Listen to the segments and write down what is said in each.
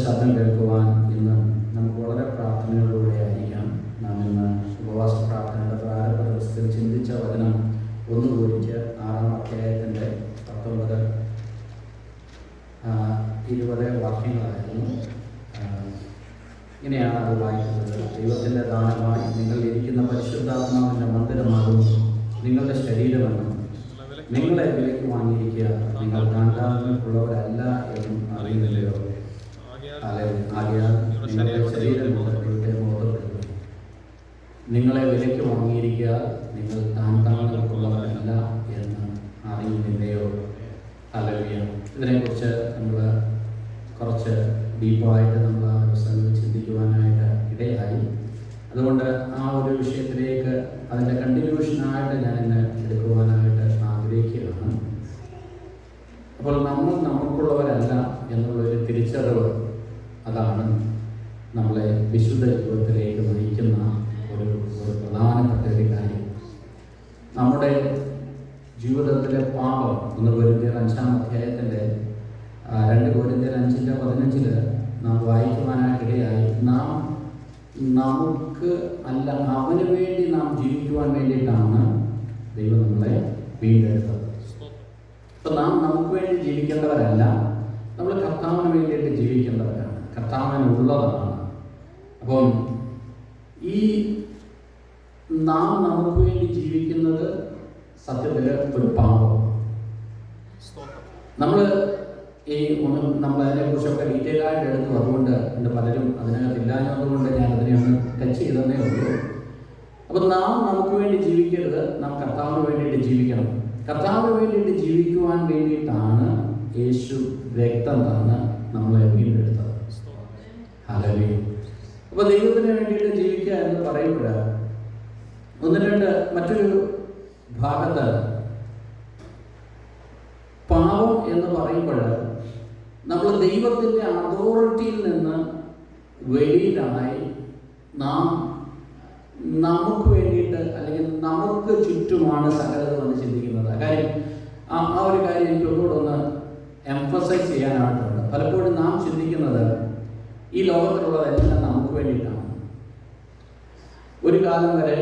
ശബ്ദം കേൾക്കുവാൻ ഇന്ന് നമുക്ക് വളരെ പ്രാർത്ഥനയോടുകൂടെ ആയിരിക്കാം. നാം ഇന്ന് ഉപവാസ പ്രാർത്ഥനയുടെ പ്രാരംഭ ദിവസത്തിൽ ചിന്തിച്ച വചനം 1 Corinthians 6-ാം അധ്യായത്തിൻ്റെ 19-20 വാക്യങ്ങളായിരുന്നു. ഇങ്ങനെയാണ് അത് വായിക്കുന്നത്. ദൈവത്തിൻ്റെ ദാനമായി നിങ്ങൾ ഇരിക്കുന്ന പരിശുദ്ധാത്മാവിൻ്റെ മന്ദിരമാകുന്നു നിങ്ങളുടെ ശരീരമെന്നും നിങ്ങളെ വിലയ്ക്ക് വാങ്ങിയിരിക്കുക, നിങ്ങൾ ദാനദാനങ്ങൾക്കുള്ളവരല്ല എന്നും അറിയുന്നില്ലയോ? ആകയാൽ നിങ്ങളുടെ ശരീരം ദൈവത്തെ ബോധപ്പെടുത്തുന്നു. നിങ്ങളെ വിലയ്ക്ക് വാങ്ങിയിരിക്കുക, നിങ്ങൾ ദാനദാനങ്ങൾക്കുള്ളവരല്ല എന്ന് അറിയുന്നില്ലയോ? ഹല്ലേലൂയ. ഇതിനെക്കുറിച്ച് നമ്മൾ കുറച്ച് ഡീപ്പായിട്ട് നമ്മൾ ആ ദിവസങ്ങളിൽ ചിന്തിക്കുവാനായിട്ട് ഇടയായി. അതുകൊണ്ട് ആ ഒരു വിഷയത്തിലേക്ക് അതിൻ്റെ കണ്ടിന്യൂഷനായിട്ട് ഞാൻ ഇന്ന് എടുക്കുവാനായിട്ട് ആഗ്രഹിക്കുകയാണ്. അപ്പോൾ നമ്മൾ നമുക്കുള്ളവരല്ല എന്നുള്ളൊരു തിരിച്ചറിവ്, അതാണ് നമ്മളെ വിശുദ്ധ ജീവിതത്തിലേക്ക് നയിക്കുന്ന ഒരു പ്രധാനപ്പെട്ട ഒരു കാര്യം. നമ്മുടെ ജീവിതത്തിലെ പാപം 1 Corinthians 5-ാം അധ്യായത്തിൻ്റെ 2 Corinthians 5:15 നാം വായിക്കുവാനായിട്ടിടയായി. നാം നമുക്ക് അല്ല, അവന് വേണ്ടി നാം ജീവിക്കുവാൻ വേണ്ടിയിട്ടാണ് ദൈവം നമ്മളെ വീണ്ടെടുത്തത്. അപ്പം നാം നമുക്ക് വേണ്ടി ജീവിക്കേണ്ടവരല്ല, നമ്മൾ കർത്താവിന് വേണ്ടിയിട്ട് ജീവിക്കേണ്ടവരാണ്, കർത്താവിനുള്ളതാണ്. അപ്പം ഈ നാം നമുക്ക് വേണ്ടി ജീവിക്കുന്നത് സത്യത്തിൽ ഒരു പാപമാണ്. നമ്മൾ അതിനെക്കുറിച്ചൊക്കെ ഡീറ്റെയിൽ ആയിട്ട് എടുത്തു. അതുകൊണ്ട് എൻ്റെ പലരും അതിനകത്തില്ലാഞ്ഞതുകൊണ്ട് ഞാൻ അതിനെ ഒന്ന് ടച്ച് ചെയ്തതേ ഉള്ളൂ. അപ്പം നാം നമുക്ക് വേണ്ടി ജീവിക്കരുത്, നാം കർത്താവിന് വേണ്ടിയിട്ട് ജീവിക്കണം. കർത്താവിന് വേണ്ടിയിട്ട് ജീവിക്കുവാൻ വേണ്ടിയിട്ടാണ് യേശു രക്തം തന്ന് നമ്മളെ വീണ്ടെടുത്തത്. ഹല്ലേലൂയ. അപ്പോൾ ദൈവത്തിന് വേണ്ടിയിട്ട് ജീവിക്കുക എന്ന് പറയുമ്പോൾ മറ്റൊരു ഭാഗത്ത് പാപം എന്ന് പറയുമ്പോൾ നമ്മൾ ദൈവത്തിൻ്റെ അതോറിറ്റിയിൽ നിന്ന് വെളിയിലായി നാം നമുക്ക് വേണ്ടിയിട്ട് അല്ലെങ്കിൽ നമുക്ക് ചുറ്റുമാണ് സകലതും എന്ന് ചിന്തിക്കുന്നത്. കാര്യം ആ ഒരു കാര്യം എനിക്ക് ഒന്നുകൂടെ എംഫസൈസ് ചെയ്യാനായിട്ടുണ്ട്. പലപ്പോഴും നാം ചിന്തിക്കുന്നത് ഈ ലോകത്തിലുള്ളതെല്ലാം നമുക്ക് വേണ്ടിയിട്ടാണ്. ഒരു കാലം വരെ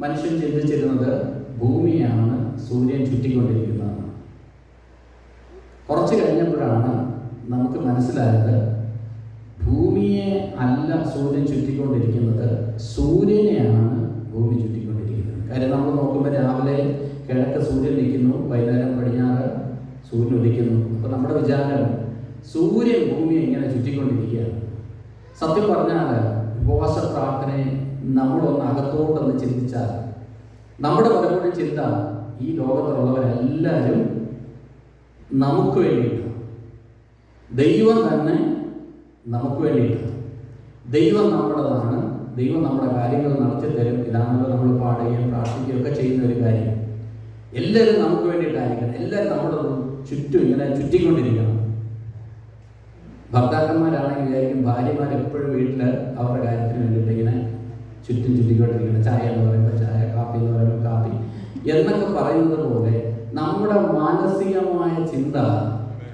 മനുഷ്യൻ ചിന്തിച്ചിരുന്നത് ഭൂമിയാണ് സൂര്യൻ ചുറ്റിക്കൊണ്ടിരിക്കുന്നതാണ്. കുറച്ച് കഴിഞ്ഞപ്പോഴാണ് നമുക്ക് മനസ്സിലായത് ഭൂമിയെ അല്ല സൂര്യൻ ചുറ്റിക്കൊണ്ടിരിക്കുന്നത്, സൂര്യനെയാണ് ഭൂമി ചുറ്റിക്കൊണ്ടിരിക്കുന്നത്. കാര്യം നമ്മൾ നോക്കുമ്പോൾ രാവിലെ കിഴക്ക് സൂര്യൻ നിൽക്കുന്നു, വൈകുന്നേരം പടിഞ്ഞാറ് സൂര്യൻ ഉദിക്കുന്നു. അപ്പോൾ നമ്മുടെ വിചാരം സൂര്യൻ ഭൂമിയെ ഇങ്ങനെ ചുറ്റിക്കൊണ്ടിരിക്കുകയാണ്. സത്യം പറഞ്ഞാൽ ഉപവാസ പ്രാർത്ഥനയെ നമ്മളൊന്ന് അകത്തോട്ടൊന്ന് ചിന്തിച്ചാൽ നമ്മുടെ പലപ്പോഴും ചിന്ത ഈ ലോകത്തിലുള്ളവരെല്ലാവരും നമുക്ക് വേണ്ടിയിട്ടാണ്. ദൈവം തന്നെ നമുക്ക് വേണ്ടിയിട്ടാണ്. ദൈവം നമ്മുടേതാണ്, ദൈവം നമ്മുടെ കാര്യങ്ങൾ നടത്തി തരും. ഇതാണല്ലോ നമ്മൾ പാടുകയും പ്രാർത്ഥിക്കുകയും ഒക്കെ ചെയ്യുന്ന ഒരു കാര്യം. എല്ലാവരും നമുക്ക് വേണ്ടിയിട്ടായിരിക്കണം, എല്ലാവരും നമ്മുടെ ചുറ്റും ഇങ്ങനെ ചുറ്റിക്കൊണ്ടിരിക്കണം. ഭർത്താക്കന്മാരാണെങ്കിൽ വിചാരിക്കും ഭാര്യമാർ എപ്പോഴും വീട്ടിൽ അവരുടെ കാര്യത്തിന് വേണ്ടിയിട്ട് ഇങ്ങനെ ചുറ്റിക്കൊണ്ടിരിക്കണം. ചായ എന്ന് പറയുമ്പോൾ ചായ, കാപ്പി എന്ന് പറയുമ്പോൾ കാപ്പി എന്നൊക്കെ പറയുന്നത് പോലെ നമ്മുടെ മാനസികമായ ചിന്ത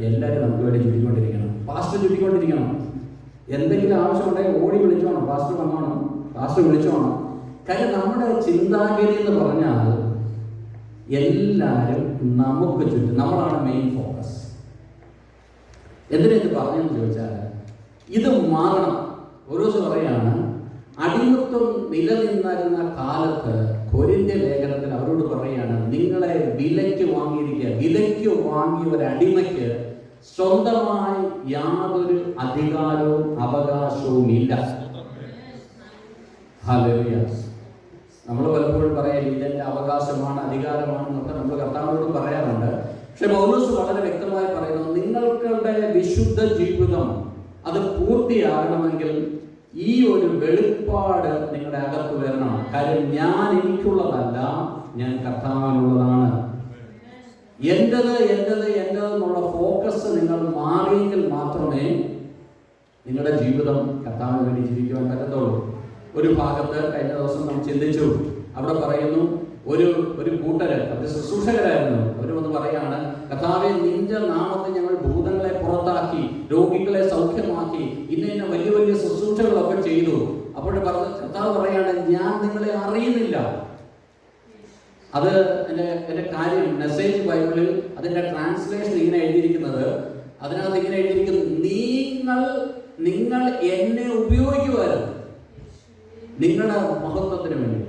എല്ലാവരും നമുക്ക് വേണ്ടി ചുറ്റിക്കൊണ്ടിരിക്കണം. പാസ്റ്റർ ചുറ്റിക്കൊണ്ടിരിക്കണം. എന്തെങ്കിലും ആവശ്യമുണ്ടെങ്കിൽ ഓടി വിളിച്ചോണം, പാസ്റ്റർ വന്നോണം, പാസ്റ്റർ വിളിച്ചോണം. കാര്യം നമ്മുടെ ചിന്താഗതി എന്ന് പറഞ്ഞാൽ എല്ലാവരും നമുക്ക് ചുറ്റും, നമ്മളാണ് മെയിൻ ഫോക്കസ്. എന്തിനാ പറഞ്ഞെന്ന് ചോദിച്ചാൽ ഇത് മാറണം. ഒരു ദിവസം പറയാണ്, അടിമത്വം നിലനിന്നിരുന്ന കാലത്ത് കൊരിന്ത്യ ലേഖനത്തിൽ അവരോട് പറയുകയാണ്, നിങ്ങളെ വിലയ്ക്ക് വാങ്ങിയിരിക്കുക. വിലയ്ക്ക് വാങ്ങിയ ഒരു അടിമയ്ക്ക് സ്വന്തമായി യാതൊരു അധികാരവും അവകാശവും ഇല്ല. ഹല്ലേലൂയ. നമ്മൾ പലപ്പോഴും പറയാം ഇതെൻ്റെ അവകാശമാണ്, അധികാരമാണെന്നൊക്കെ നമ്മൾ കർത്താവിനോട് പറയാറുണ്ട്. പക്ഷെ പൗലോസ് വളരെ വ്യക്തമായി പറയുന്നു, നിങ്ങളുടെ വിശുദ്ധ ജീവിതം അത് പൂർത്തിയാകണമെങ്കിൽ ഈ ഒരു വെളിപ്പാട് നിങ്ങളുടെ അകത്ത് വരണം. കാര്യം ഞാൻ എനിക്കുള്ളതല്ല, ഞാൻ കർത്താവിനുള്ളതാണ്. എൻ്റെത് എന്നുള്ള ഫോക്കസ് നിങ്ങൾ മാറിയെങ്കിൽ മാത്രമേ നിങ്ങളുടെ ജീവിതം കർത്താവിന് വേണ്ടി ജീവിക്കുവാൻ പറ്റത്തുള്ളൂ. ഒരു ഭാഗത്ത് കഴിഞ്ഞ ദിവസം നാം ചിന്തിച്ചു, അവിടെ പറയുന്നു ഒരു കൂട്ടര്, അത് ശുശ്രൂഷകരായിരുന്നു, അവർ വന്ന് പറയാണ്, കർത്താവേ നിന്റെ നാമത്തിൽ ഞങ്ങൾ ഭൂതങ്ങളെ പുറത്താക്കി, രോഗികളെ സൗഖ്യം സൗഖ്യമാക്കി, ഇന്ന വലിയ വലിയ ശുശ്രൂഷകളൊക്കെ ചെയ്തു. അപ്പോൾ കർത്താവ് പറയാണ്, ഞാൻ നിങ്ങളെ അറിയുന്നില്ല. അത് എൻ്റെ കാര്യം മെസ്സേജ് ബൈബിളിൽ അതിൻ്റെ ട്രാൻസ്ലേഷൻ ഇങ്ങനെ എഴുതിയിരിക്കുന്നത്, അതിനകത്ത് ഇങ്ങനെ എഴുതിയിരിക്കുന്നു, നിങ്ങൾ എന്നെ ഉപയോഗിക്കുമായിരുന്നു നിങ്ങളുടെ മഹത്വത്തിന് വേണ്ടി,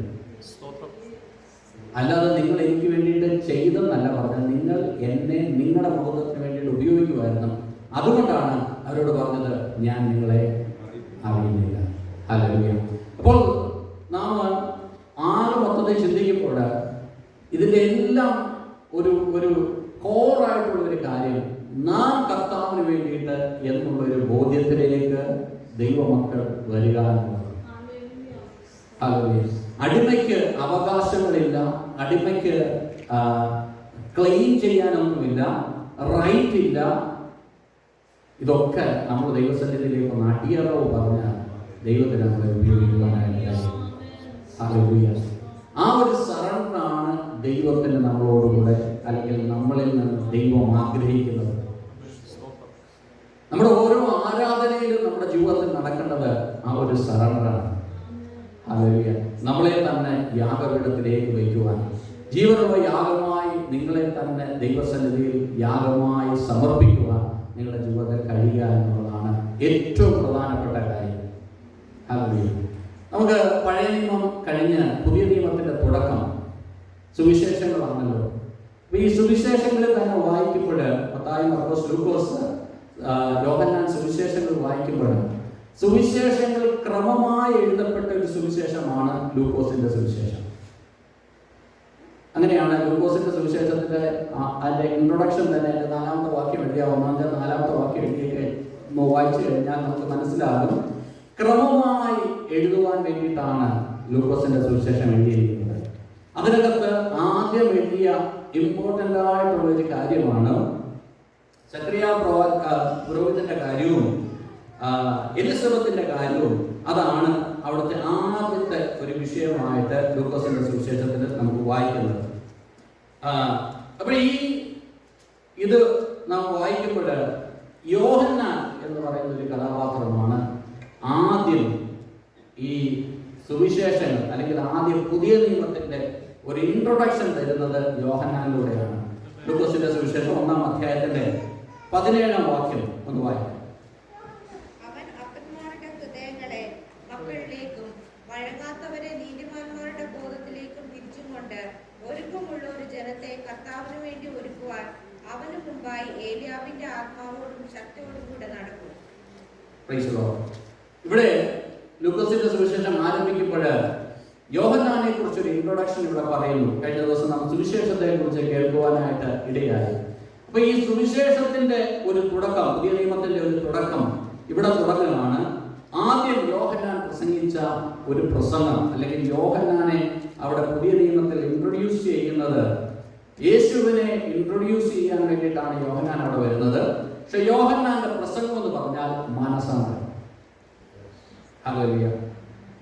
അല്ലാതെ നിങ്ങൾ എനിക്ക് വേണ്ടിയിട്ട് ചെയ്തെന്നല്ല പറഞ്ഞത്. നിങ്ങൾ എന്നെ നിങ്ങളുടെ മഹത്വത്തിന് വേണ്ടിയിട്ട് ഉപയോഗിക്കുമായിരുന്നു. അതുകൊണ്ടാണ് അവരോട് പറഞ്ഞത്, ഞാൻ നിങ്ങളെ അറിയുന്നില്ല. ഹല്ലേലൂയ. അപ്പോൾ നാം മൊത്തത്തിൽ ചിന്തിക്കുമ്പോൾ ഇതിൻ്റെ എല്ലാം ഒരു കോറായിട്ടുള്ളൊരു കാര്യം, നാം കർത്താവിന് വേണ്ടിയിട്ട് എന്നുള്ളൊരു ബോധ്യത്തിലേക്ക് ദൈവമക്കൾ വരിക എന്നുള്ളത്. ഹല്ലേലൂയ. അടിമയ്ക്ക് അവകാശങ്ങളില്ല, അടിമയ്ക്ക് ക്ലെയിം ചെയ്യാനൊന്നുമില്ല, റൈറ്റ് ഇല്ല. ഇതൊക്കെ നമ്മൾ ദൈവസന്നിധിയിലേക്ക് ഒന്ന് അടിയറവ് പറഞ്ഞാൽ ദൈവത്തിന് നമ്മളെ ഉപയോഗിക്കുവാനായിട്ട്. ഹല്ലേലൂയ. ആ ഒരു സറണ്ടറാണ് ദൈവത്തിന് നമ്മളോടുകൂടെ, അല്ലെങ്കിൽ നമ്മളിൽ നിന്ന് ദൈവം ആഗ്രഹിക്കുന്നത്. നമ്മുടെ ഓരോ ആരാധനയിലും നമ്മുടെ ജീവിതത്തിൽ നടക്കേണ്ടത് ആ ഒരു സറണ്ടറാണ്. ഹല്ലേലൂയ. നമ്മളെ തന്നെ യാഗപീഠത്തിലേക്ക് വയ്ക്കുവാൻ, ജീവനുള്ള യാഗമായി നിങ്ങളെ തന്നെ ദൈവസന്നിധിയിൽ യാഗമായി സമർപ്പിക്കുവാൻ നിങ്ങളുടെ ജീവിതത്തിൽ കഴിയുക എന്നുള്ളതാണ് ഏറ്റവും പ്രധാനപ്പെട്ട കാര്യം. ഹല്ലേലൂയ. നമുക്ക് പഴയ നിയമം കഴിഞ്ഞ് പുതിയ നിയമത്തിന്റെ തുടക്കം സുവിശേഷങ്ങളാണല്ലോ. അപ്പൊ ഈ സുവിശേഷങ്ങളിൽ തന്നെ വായിക്കുമ്പോൾ, മത്തായി, മർക്കോസ്, ലൂക്കോസ്, യോഹന്നാൻ സുവിശേഷങ്ങൾ വായിക്കുമ്പോൾ, സുവിശേഷങ്ങൾ ക്രമമായി എഴുതപ്പെട്ട ഒരു സുവിശേഷമാണ് ലൂക്കോസിന്റെ സുവിശേഷം. അങ്ങനെയാണ് ലൂക്കോസിന്റെ സുവിശേഷത്തിന്റെ അതിന്റെ ഇൻട്രൊഡക്ഷൻ തന്നെ, അതിന്റെ 4-ാമത്തെ വാക്യം എഴുതിയ 4-ാമത്തെ വാക്യം എഴുതിയൊക്കെ വായിച്ചു കഴിഞ്ഞാൽ നമുക്ക് മനസ്സിലാകും, ക്രമമായി എഴുതുവാൻ വേണ്ടിയിട്ടാണ് ലൂക്കോസിന്റെ സുവിശേഷം എഴുതിയിരിക്കുന്നത്. അതിനകത്ത് ആദ്യം എഴുതിയ ഇമ്പോർട്ടൻ്റ് ആയിട്ടുള്ള ഒരു കാര്യമാണ് സക്കറിയ പുരോഹിതന്റെ കാര്യവും എലിസബത്തിന്റെ കാര്യവും. അതാണ് അവിടുത്തെ ആദ്യത്തെ ഒരു വിഷയമായിട്ട് ലൂക്കോസിന്റെ സുവിശേഷത്തിൽ നമുക്ക് വായിക്കുന്നത്. അപ്പോൾ ഇത് നാം വായിക്കുമ്പോൾ യോഹന്നാൻ എന്ന് പറയുന്ന ഒരു കഥാപാത്രമാണ് ആദ്യം ഈ സുവിശേഷങ്ങൾ, അല്ലെങ്കിൽ ആദ്യം പുതിയ നിയമത്തിന്റെ ഒരു ഇൻട്രൊഡക്ഷൻ തരുന്നത് യോഹന്നാനിലൂടെയാണ്. ലൂക്കോസിന്റെ സുവിശേഷം 1-ാം അധ്യായത്തിന്റെ 17-ാം വാക്യം ഒന്ന് വായിക്കാം. അവൻ അപ്പന്മാരുടെ ഹൃദയങ്ങളെ മക്കളിലേക്കും വഴങ്ങാത്തവരെ നീതിമാന്മാരുടെ ബോധത്തിലേക്കും തിരിച്ചുകൊണ്ട് ഒരുക്കമുള്ള ഒരു ജനത്തെ കർത്താവിന് വേണ്ടി ഒരുക്കുവാൻ അവന് മുമ്പായി ഏലിയാവിന്റെ ആത്മാവോടും ശക്തിയോടും കൂടെ നടക്കും. ഇവിടെ ലൂക്കോസിന്റെ സുവിശേഷം ആരംഭിക്കുമ്പോൾ യോഹന്നാനെ കുറിച്ചൊരു ഇൻട്രൊഡക്ഷൻ ഇവിടെ പറയുന്നു. കഴിഞ്ഞ ദിവസം നാം സുവിശേഷത്തെ കുറിച്ച് കേൾക്കുവാനായിട്ട് ഇടയായി. അപ്പൊ ഈ സുവിശേഷത്തിന്റെ ഒരു തുടക്കം, പുതിയ നിയമത്തിന്റെ ഒരു തുടക്കം ഇവിടെ തുടങ്ങുകയാണ്. ആദ്യം യോഹന്നാൻ പ്രസംഗിച്ച ഒരു പ്രസംഗം, അല്ലെങ്കിൽ യോഹന്നാനെ അവിടെ പുതിയ നിയമത്തിൽ ഇൻട്രൊഡ്യൂസ് ചെയ്യുന്നത്, യേശുവിനെ ഇൻട്രൊഡ്യൂസ് ചെയ്യാൻ വേണ്ടിയിട്ടാണ് യോഹന്നാൻ അവിടെ വരുന്നത്. പക്ഷെ യോഹന്നാന്റെ പ്രസംഗം എന്ന് പറഞ്ഞാൽ മാനസാന്തരം. ഹല്ലേലൂയ.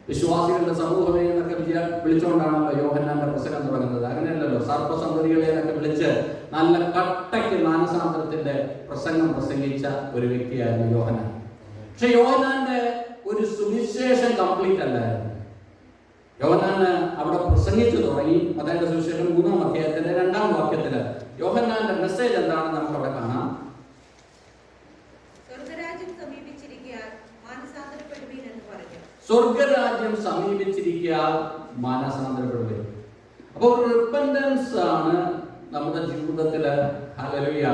വിശ്വാസികളുടെ സമൂഹമേ എന്നൊക്കെ വിളിച്ചുകൊണ്ടാണല്ലോ യോഹന്നാന്റെ പ്രസംഗം തുടങ്ങുന്നത്. അങ്ങനെയല്ലല്ലോ, സർപ്പസന്തതികളെ എന്നൊക്കെ വിളിച്ച് നല്ല കട്ടയ്ക്ക് മാനസാന്തരത്തിന്റെ പ്രസംഗം പ്രസംഗിച്ച ഒരു വ്യക്തിയായിരുന്നു യോഹന്നാൻ. പക്ഷെ യോഹന്നാന്റെ ഒരു സുവിശേഷം കംപ്ലീറ്റ് അല്ലായിരുന്നു. യോഹന്നാന് അവിടെ പ്രസംഗിച്ചു തുടങ്ങി. അതായത് സുവിശേഷം 3-ാം അധ്യായത്തിന്റെ 2-ാം വാക്യത്തില് യോഹന്നാന്റെ മെസ്സേജ് എന്താണെന്ന് നമുക്ക് അവിടെ കാണാം. സ്വർഗരാജ്യം സമീപിച്ചിരിക്കാൻ മാനസാന്തരപ്പെടുക. അപ്പോൾ റിപ്പൻഡൻസ് ആണ് നമ്മുടെ ജീവിതത്തില്, ഹല്ലേലൂയ,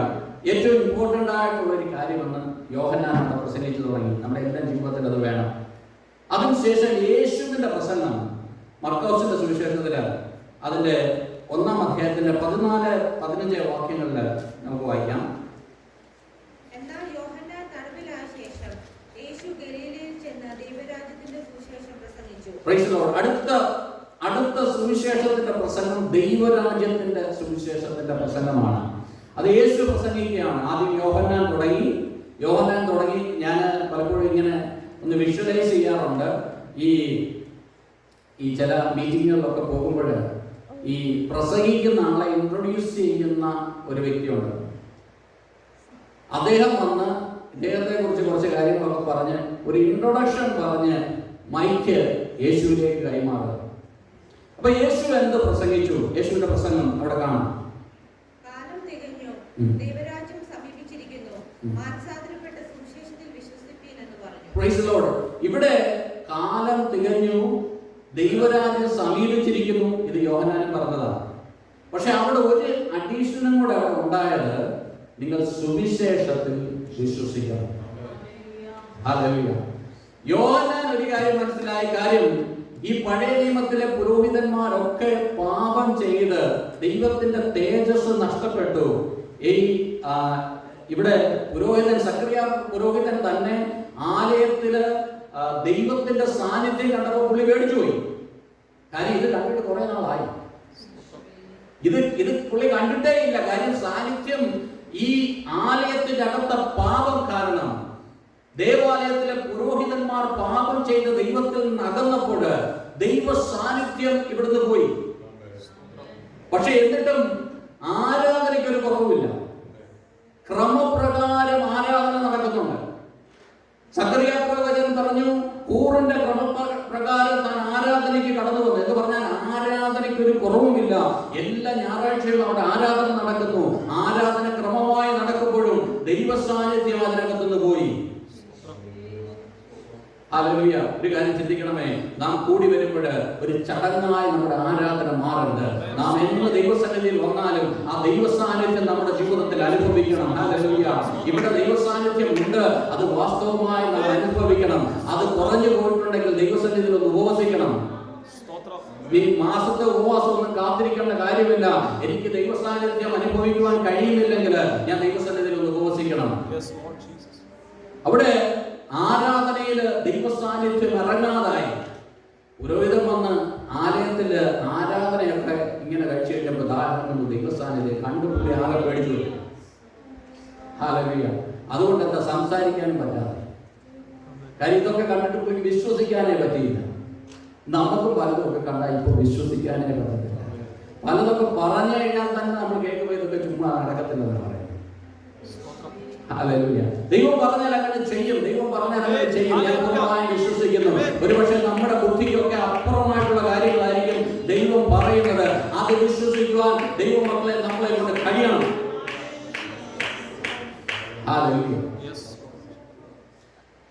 ഏറ്റവും ഇമ്പോർട്ടൻ്റ് ആയിട്ടുള്ള ഒരു കാര്യമെന്ന് യോഹന്നാൻ അവിടെ പ്രസംഗിച്ചു തുടങ്ങി. നമ്മുടെ എല്ലാ ജീവിതത്തിൽ അത് വേണം. അതിനുശേഷം യേശുവിന്റെ പ്രസംഗം മർക്കോസിന്റെ സുവിശേഷത്തില് അതിന്റെ 1-ാം അധ്യായത്തിന്റെ 14-15 വാക്യങ്ങളിൽ നമുക്ക് വായിക്കാം. എന്നാൽ യോഹന്നാൻ തടവിലായ ശേഷം യേശു ഗലീലയിൽ ചെന്ന് ദൈവരാജ്യത്തിന്റെ സുവിശേഷം പ്രസംഗിച്ചു. അടുത്ത സുവിശേഷത്തിന്റെ പ്രസംഗം ദൈവരാജ്യത്തിന്റെ സുവിശേഷത്തിന്റെ പ്രസംഗമാണ്. അത് യേശു പ്രസംഗിക്കുകയാണ്. ആദ്യം യോഹന്നാൻ തുടങ്ങി. ഞാൻ പലപ്പോഴും ഇങ്ങനെ ഒന്ന് വിഷ്വലൈസ് ചെയ്യാറുണ്ട്. ഈ ചില മീറ്റിങ്ങുകളിലൊക്കെ പോകുമ്പോൾ ഈ പ്രസംഗിക്കുന്ന ആളെ ഇൻട്രൊഡ്യൂസ് ചെയ്യുന്ന ഒരു വ്യക്തിയുണ്ട്. അദ്ദേഹം വന്ന് ഇദ്ദേഹത്തെ കുറിച്ച് കുറച്ച് കാര്യങ്ങളൊക്കെ പറഞ്ഞ് ഒരു ഇൻട്രൊഡക്ഷൻ പറഞ്ഞ് മൈക്ക് യേശുവിലേക്ക് കൈമാറുക. അപ്പൊ യേശു എന്ത് പ്രസംഗിച്ചു? യേശുവിന്റെ പ്രസംഗം അവിടെ കാണാം. കാലം തികഞ്ഞു, ദൈവരാജ്യം സമീപിച്ചിരിക്കുന്നു, മാനസാന്തരപ്പെട്ട സുവിശേഷത്തിൽ വിശ്വസിപ്പീൻ എന്ന് പറഞ്ഞു. Praise the Lord. ഇവിടെ കാലം തികഞ്ഞു, ദൈവരാജ്യം സമീപിച്ചിരിക്കുന്നു, ഇത് യോഹന്നാൻ പറഞ്ഞതാണ്. പക്ഷെ അവിടെ ഒരു അഡീഷനും കൂടെ അവിടെ ഉണ്ടായത്, നിങ്ങൾ സുവിശേഷത്തിൽ വിശ്വസിക്കണം. ഹല്ലേലൂയ. യോഹന്നാൻ ഒരു കാര്യം മനസ്സിലായ കാര്യം, ഈ പഴയ നിയമത്തിലെ പുരോഹിതന്മാരൊക്കെ പാപം ചെയ്ത് ദൈവത്തിന്റെ തേജസ് നഷ്ടപ്പെട്ടു. ഇവിടെ പുരോഹിതൻ സക്കറിയ പുരോഹിതൻ തന്നെ ആലയത്തില് ദൈവത്തിന്റെ സാന്നിധ്യം കണ്ടപ്പോൾ പുള്ളി പേടിച്ചു പോയി. കാര്യം ഇത് കണ്ടിട്ട് കുറെ നാളായി. ഇത് പുള്ളി കണ്ടിട്ടേ ഇല്ല. കാര്യം സാന്നിധ്യം ഈ ആലയത്തിന്റെ അകത്ത പാപം കാരണം, ദേവാലയത്തിലെ പുരോഹിതന്മാർ പാപം ചെയ്ത് ദൈവത്തിൽ നിന്ന് അകന്നപ്പോൾ ദൈവ സാന്നിധ്യം ഇവിടുന്ന് പോയി. പക്ഷെ എന്നിട്ടും ആരാധനയ്ക്ക് ഒരു കുറവില്ല. ക്രമപ്രകാരം ആരാധന നടക്കുന്നുണ്ട്. സക്കറിയ പ്രവചൻ പറഞ്ഞു, കൂറിന്റെ ക്രമപ്രകാരം താൻ ആരാധനയ്ക്ക് കടന്നു വന്നു എന്ന് പറഞ്ഞാൽ ആരാധനയ്ക്ക് ഒരു കുറവുമില്ല. എല്ലാ ഞായറാഴ്ചകളും അവിടെ ആരാധന നടക്കുന്നു. ആരാധന ക്രമമായി നടക്കുമ്പോഴും ദൈവ സാന്നിധ്യം അതിനകത്തുനിന്ന് പോയി. ഹല്ലേലൂയ. ഒരു കാര്യം ചിന്തിക്കണമേ, നാം കൂടി വരുമ്പോൾ ഒരു ചടങ്ങായി നമ്മുടെ ആരാധന മാറരുത്. നാം എന്ന് ദൈവസന്നിധിയിൽ വന്നാലും ആ ദൈവ സാന്നിധ്യം നമ്മുടെ ജീവിതത്തിൽ അനുഭവിക്കണം. ഹല്ലേലൂയ. ഇവിടെ ദൈവ സാന്നിധ്യം ഉണ്ട്, അത് വാസ്തവമായി നാം അനുഭവിക്കണം. അത് കുറഞ്ഞു പോയിട്ടുണ്ടെങ്കിൽ ദൈവസന്നിധിയിൽ ഒന്ന് ഉപവസിക്കണം. ഈ മാസത്തെ ഉപവാസം ഒന്നും കാത്തിരിക്കേണ്ട കാര്യമില്ല. എനിക്ക് ദൈവ സാന്നിധ്യം അനുഭവിക്കുവാൻ കഴിയുന്നില്ലെങ്കിൽ ഞാൻ ദൈവസന്നിധിയിൽ ഒന്ന് ഉപവസിക്കണം. അവിടെ ആരാധനയില് ദൈവ സാന്നിധ്യം ഇറങ്ങാതായി. പുരോഹിതൻ വന്ന് ആലയത്തില് ആരാധനയൊക്കെ ഇങ്ങനെ കഴിച്ചു കഴിഞ്ഞപ്പോൾ ദൈവ സാന്നിധ്യം കണ്ടുപിടി ആകെ പേടിച്ചു. ഹല്ലേലൂയ. അതുകൊണ്ട് എന്താ സംസാരിക്കാനും പറ്റാതെ. കാര്യം ഇതൊക്കെ കണ്ടിട്ട് പോയി വിശ്വസിക്കാനേ പറ്റിയില്ല. നമുക്ക് പലതൊക്കെ കണ്ടാൽ ഇപ്പോൾ വിശ്വസിക്കാനേ പറ്റത്തില്ല. പലതൊക്കെ പറഞ്ഞു കഴിഞ്ഞാൽ തന്നെ നമ്മൾ കേൾക്കുമ്പോൾ ഇതൊക്കെ ചുമ്മാ നടക്കത്തില്ലെന്ന് പറയും. ഹല്ലേലൂയ. ദൈവം പറഞ്ഞാൽ അങ്ങനെ ചെയ്യും. ദൈവം പറഞ്ഞാൽ അങ്ങനെ ചെയ്യും. ഞാൻ പൂർണ്ണമായി വിശ്വസിക്കുന്നു. ഒരുപക്ഷെ നമ്മുടെ ബുദ്ധിക്കൊക്കെ അപ്പുറമായിട്ടുള്ള കാര്യങ്ങളായിരിക്കും ദൈവം പറയുന്നത്. അത് വിശ്വസിക്കുവാൻ ദൈവമക്കളെ നമ്മളെ കൊണ്ട് കഴിയണം. ഹല്ലേലൂയ.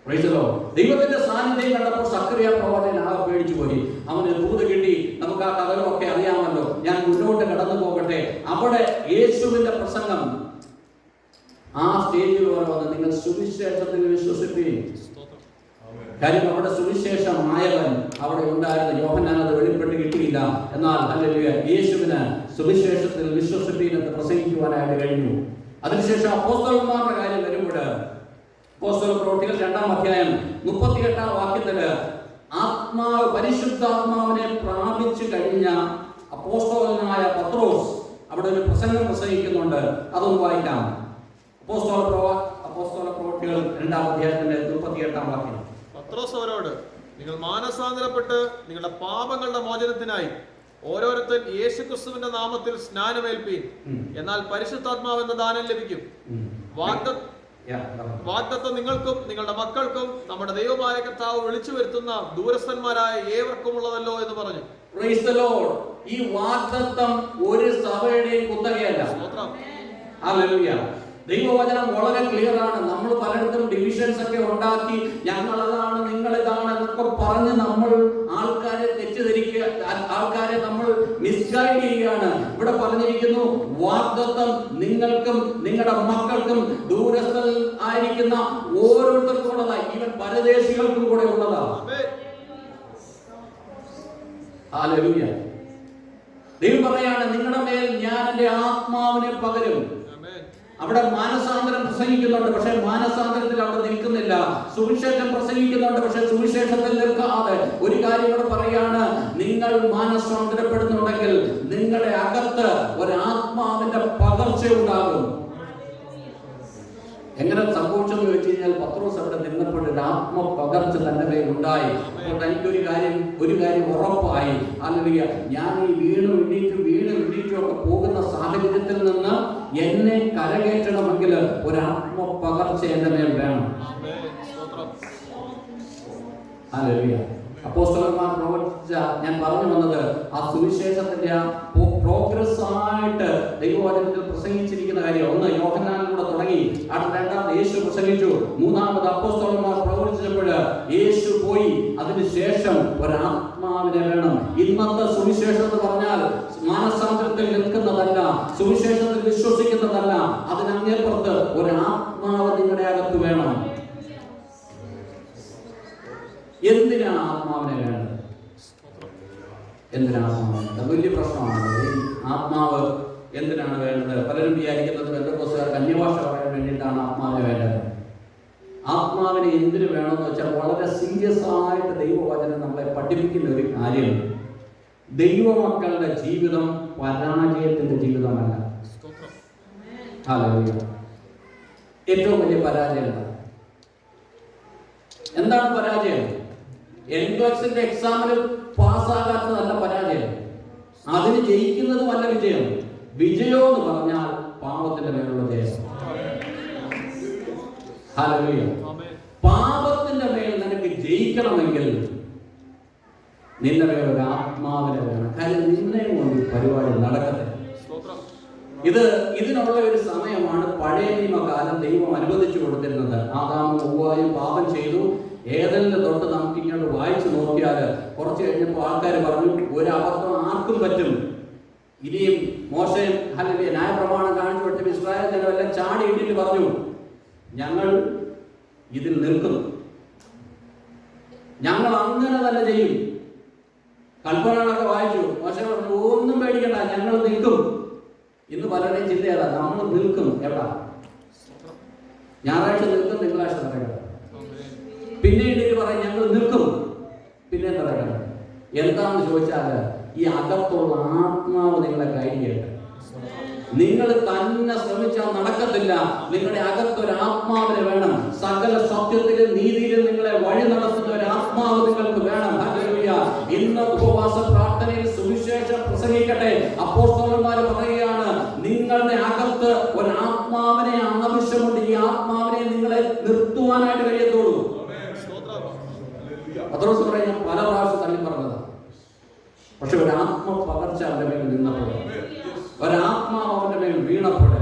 Praise the Lord. ദൈവത്തിന്റെ സാന്നിധ്യം കണ്ടപ്പോൾ സക്കറിയ പ്രവാചകൻ ആകെ പേടിച്ചു പോയി. അവന് ദൂത് കിട്ടി. നമുക്ക് ആ കഥകളൊക്കെ അറിയാമല്ലോ. ഞാൻ മുന്നോട്ട് കടന്നു പോകട്ടെ. അവിടെ യേശുവിന്റെ പ്രസംഗം ആ സ്റ്റേജിൽ വന്ന് നിങ്ങൾ സുവിശേഷത്തിൽ വിശ്വസിപ്പീൻ. കാര്യം അവിടെ സുവിശേഷമായവൻ അവിടെ ഉണ്ടായിരുന്നു. യോഹന്നാൻ അത് വെളിപ്പെട്ട് കിട്ടിയില്ല. എന്നാൽ ഹല്ലേലൂയ, യേശുവിന് സുവിശേഷത്തിൽ വിശ്വസിപ്പീൻ എന്ന് പ്രസംഗിക്കുവാനായിട്ട് കഴിഞ്ഞു. അതിനുശേഷം അപ്പോസ്തലന്മാരുടെ കാര്യം വരുമ്പോൾ അപ്പോസ്തല പ്രവൃത്തികൾ 2-ാം അധ്യായം 38-ാം വാക്യത്തില് പരിശുദ്ധാത്മാവിനെ പ്രാപിച്ചു കഴിഞ്ഞ അപ്പോസ്തലനായ പത്രോസ് അവിടെ ഒരു പ്രസംഗം പ്രസംഗിക്കുന്നുണ്ട്. അതൊന്ന് വായിക്കാം. അപ്പോസ്തല പ്രവൃത്തികൾ 2-ാം അധ്യായത്തിന്റെ 38-ാം വാക്യം. പത്രോസ് അവരോട്, നിങ്ങൾ മാനസാന്തരപ്പെട്ട് നിങ്ങളുടെ പാപങ്ങളുടെ മോചനത്തിനായി ഓരോരുത്തൻ യേശുക്രിസ്തുവിന്റെ നാമത്തിൽ സ്നാനമേൽപ്പീൻ, എന്നാൽ പരിശുദ്ധാത്മാവ് എന്ന ദാനം ലഭിക്കും. വാഗ്ദത്തം നിങ്ങൾക്കും നിങ്ങളുടെ മക്കൾക്കും നമ്മുടെ ദൈവമായ കർത്താവ് വിളിച്ചു വരുത്തുന്ന ദൂരസ്ഥന്മാരായ ഏവർക്കും ഉള്ളതല്ലോ എന്ന് പറഞ്ഞു. Praise the Lord. ഈ വാഗ്ദത്തം ഒരു സഭയുടെയും കുത്തകയല്ല. ഹല്ലേലൂയ. ദൈവവചനം വളരെ ക്ലിയർ ആണ്. നമ്മൾ പലയിടത്തും ഡിവിഷൻസ് ഒക്കെ ഉണ്ടാക്കി ഞങ്ങളതാണ് നിങ്ങളിതാണ് എന്നൊക്കെ പറഞ്ഞ് നമ്മൾ ആൾക്കാരെ തെറ്റിദ്ധരിക്കുക, ആൾക്കാരെ നമ്മൾ മിസ്ഗൈഡ് ചെയ്യുകയാണ്. ഇവിടെ പറഞ്ഞിരിക്കുന്നു, വാഗ്ദത്തം നിങ്ങൾക്കും നിങ്ങളുടെ മക്കൾക്കും ദൂരസ്ഥ ആയിരിക്കുന്ന ഓരോരുത്തർക്കും ഉള്ളതാണ്. ഈവൻ പരദേശികൾക്കും കൂടെ ഉള്ളതാണ്. ഹല്ലേലൂയ. ദൈവം പറയാണ്, നിങ്ങളുടെ മേൽ ഞാൻ എൻ്റെ ആത്മാവിനെ പകരും. അവിടെ മാനസാന്തരം പ്രസംഗിക്കുന്നുണ്ട്, പക്ഷെ മാനസാന്തരത്തിൽ അവിടെ നിൽക്കുന്നില്ല. സുവിശേഷം പ്രസംഗിക്കുന്നുണ്ട്, പക്ഷെ സുവിശേഷത്തിൽ നിൽക്കാതെ ഒരു കാര്യം കൂടെ പറയാണ്, നിങ്ങൾ മാനസാന്തരപ്പെടുന്നുണ്ടെങ്കിൽ നിങ്ങളുടെ അകത്ത് ഒരാത്മാവിന്റെ പകർച്ച ഉണ്ടാകും. എങ്ങനെ സംഭവിച്ചെന്ന് ചോദിച്ചു കഴിഞ്ഞാൽ, പത്രോസ് അവിടെ നിന്നപ്പോൾ ഒരു ആത്മ പകർച്ച തന്റെ മേൽ ഉണ്ടായി. അപ്പോൾ തനിക്കൊരു കാര്യം ഉറപ്പായി. അല്ലെങ്കിൽ ഞാൻ ഈ വീണു ഇണ്ണീറ്റും ഒക്കെ പോകുന്ന സാഹചര്യത്തിൽ നിന്ന് എന്നെ കരകയറ്റണമെങ്കിൽ ഒരാത്മ പകർച്ച എൻ്റെ മേൽ വേണം. ഹല്ലേലൂയ. അപ്പോസ്തലന്മാർ പ്രവർത്തിച്ച, ഞാൻ പറഞ്ഞു വന്നത് ആ സുവിശേഷത്തിന്റെ പ്രോഗ്രസ് ആയിട്ട് ദൈവവചനത്തിൽ പ്രസംഗിച്ചിരിക്കുന്ന കാര്യം. ഒന്ന് യോഹന്നാനിലൂടെ തുടങ്ങി, രണ്ടാമത് യേശു പ്രസംഗിച്ചു, മൂന്നാമത് അപ്പോസ്തലന്മാർ പ്രവർത്തിച്ചപ്പോൾ യേശു പോയി. അതിനുശേഷം ഒരാത്മാവിനെ വേണം. ഇന്നത്തെ സുവിശേഷം എന്ന് പറഞ്ഞാൽ മാനസാന്തരത്തിൽ നിൽക്കുന്നതല്ല, സുവിശേഷത്തിൽ വിശ്വസിക്കുന്നതല്ല, അതിനങ്ങേപ്പുറത്ത് ഒരാത്മാവ് നിങ്ങളുടെ അകത്ത് വേണം. എന്തിനാണ് ആത്മാവിനെ വേണ്ടത്? എന്തിനാണ് ആത്മാവ്? അത് വലിയ പ്രശ്നമാണ്. ഈ ആത്മാവ് എന്തിനാണ് വേണ്ടത്? പലരും വിചാരിക്കുന്നത് പെന്തക്കോസ്തുകാർക്ക് അന്യഭാഷ പറയാൻ വേണ്ടിയിട്ടാണ് ആത്മാവിനെ വേണ്ടത്. ആത്മാവിനെ എന്തിനു വേണമെന്ന് വെച്ചാൽ വളരെ സീരിയസ് ആയിട്ട് ദൈവവചനം നമ്മളെ പഠിപ്പിക്കുന്ന ഒരു കാര്യം, ദൈവമക്കളുടെ ജീവിതം പരാജയത്തിന്റെ ജീവിതമല്ല. ഹല്ലേലൂയ. ഏറ്റവും വലിയ പരാജയം എന്താണ്? പരാജയം എൻട്രൻസിന്റെ എക്സാമിന് പാസ്സാകാത്തതല്ല പരാജയം, അതിന് ജയിക്കുന്നതുമല്ല വിജയം. വിജയം എന്ന് പറഞ്ഞാൽ പാപത്തിന്റെ മേലുള്ള ജയം. ഹല്ലേലൂയ. പാപത്തിന്റെ മേൽ നിനക്ക് ജയിക്കണമെങ്കിൽ നിന്റെ മേൽ ഒരു ആത്മാവിനെ വേണം. കാര്യം നിന്നെ കൊണ്ട് പരിപാടി നടക്കത്തില്ല. ഇതിനുള്ള ഒരു സമയമാണ് പഴയ നിയമകാലം ദൈവം അനുവദിച്ചു കൊടുത്തിരുന്നത്. ആദാമും ഹവ്വായും പാപം ചെയ്തു. ഏതെങ്കിലും തൊട്ട് നമുക്ക് ഇങ്ങോട്ട് വായിച്ചു നോക്കിയാൽ കുറച്ച് കഴിഞ്ഞപ്പോൾ ആൾക്കാർ പറഞ്ഞു, ഒരു അബദ്ധം ആർക്കും പറ്റും. ഇനിയും മോശയും അല്ലെങ്കിൽ ന്യായപ്രമാണം കാണിച്ചു കൊടുത്ത ഇസ്രായേൽ ജനമെല്ലാം ചാടി ഇട്ടിട്ട് പറഞ്ഞു, ഞങ്ങൾ ഇതിൽ നിൽക്കും, ഞങ്ങൾ അങ്ങനെ തന്നെ ചെയ്യും. കൽപ്പനകളൊക്കെ വായിച്ചു. മോശ പറഞ്ഞു, ഒന്നും പേടിക്കണ്ട, ഞങ്ങൾ നിൽക്കും. ഇന്ന് പലരുടെയും ചിന്തയല്ല, നമ്മൾ നിൽക്കും. എവിടാ? ഞായറാഴ്ച നിൽക്കും, തിങ്കളാഴ്ച നടക്കണം. പിന്നീട് പറയും ഞങ്ങൾ നിൽക്കും, പിന്നെ നടക്കണം. എന്താണെന്ന് ചോദിച്ചാൽ ഈ അകത്തുള്ള ആത്മാവ് നിങ്ങളെ കൈകേട്ട്. നിങ്ങൾ തന്നെ ശ്രമിച്ചാൽ നടക്കത്തില്ല. നിങ്ങളുടെ അകത്തൊരു ആത്മാവിനെ വേണം. സകല സത്യത്തിലും നീതിയിലും നിങ്ങളെ വഴി നടത്തുന്ന ഒരു ആത്മാവ് നിങ്ങൾക്ക് വേണം. ഹല്ലേലൂയ. ഇന്ന് ഉപവാസ പ്രാർത്ഥനയിൽ സുവിശേഷം പ്രസംഗിക്കട്ടെ. അപ്പോസ്തലന്മാർ പറയുകയാണ്, നിങ്ങളുടെ അകത്ത് ഒരു ആത്മാവിനെ ആവശ്യമുണ്ട്. ഈ ആത്മാവിനെ നിങ്ങളെ നിർത്തുവാനായിട്ട് കഴിയത്തുള്ളൂ. പത്രോസ് പറയും, ഞാൻ പല പ്രാവശ്യം തള്ളി പറഞ്ഞതാണ്. പക്ഷെ ഒരു ആത്മ പകർച്ച അവന്റെ മേൽ നിന്നപ്പോൾ, ഒരാത്മാവ് അവന്റെ മേൽ വീണപ്പോൾ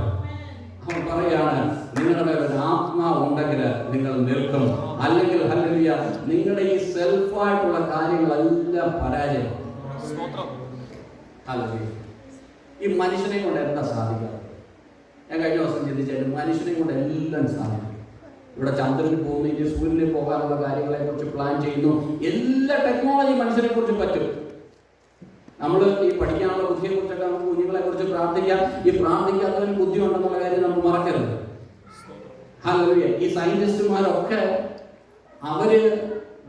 അവൻ പറയാണ്, നിങ്ങളുടെ മേൽ ഒരു ആത്മാവ് ഉണ്ടെങ്കിൽ നിങ്ങൾ നിൽക്കും. അല്ലെങ്കിൽ ഹല്ലേലൂയ, നിങ്ങളുടെ ഈ സെൽഫായിട്ടുള്ള കാര്യങ്ങളെല്ലാം പരാജയം. ഹല്ലേലൂയ. ഈ മനുഷ്യനെ കൊണ്ട് എന്താ സാധിക്കാറ്? ഞാൻ കഴിഞ്ഞ ദിവസം ചിന്തിച്ചാൽ മനുഷ്യനെ കൊണ്ട് എല്ലാം സാധിക്കും. ഇവിടെ ചന്ദ്രനിൽ പോകുന്നു, ഇനി സൂര്യനിൽ പോകാനുള്ള കാര്യങ്ങളെ കുറിച്ച് പ്ലാൻ ചെയ്യുന്നു. എല്ലാ ടെക്നോളജി മനുഷ്യനെ കുറിച്ച് പറ്റും. നമ്മൾ ഈ പഠിക്കാനുള്ള ബുദ്ധിയെ കുറിച്ചൊക്കെ നമുക്ക് കുഞ്ഞുങ്ങളെ കുറിച്ച് പ്രാർത്ഥിക്കാം. ഈ പ്രാർത്ഥിക്കാത്തവന് ബുദ്ധി ഉണ്ടെന്നുള്ള കാര്യം നമ്മൾ മറക്കരുത്. ഹല്ലേലൂയ. ഈ സയന്റിസ്റ്റുമാരൊക്കെ അവര്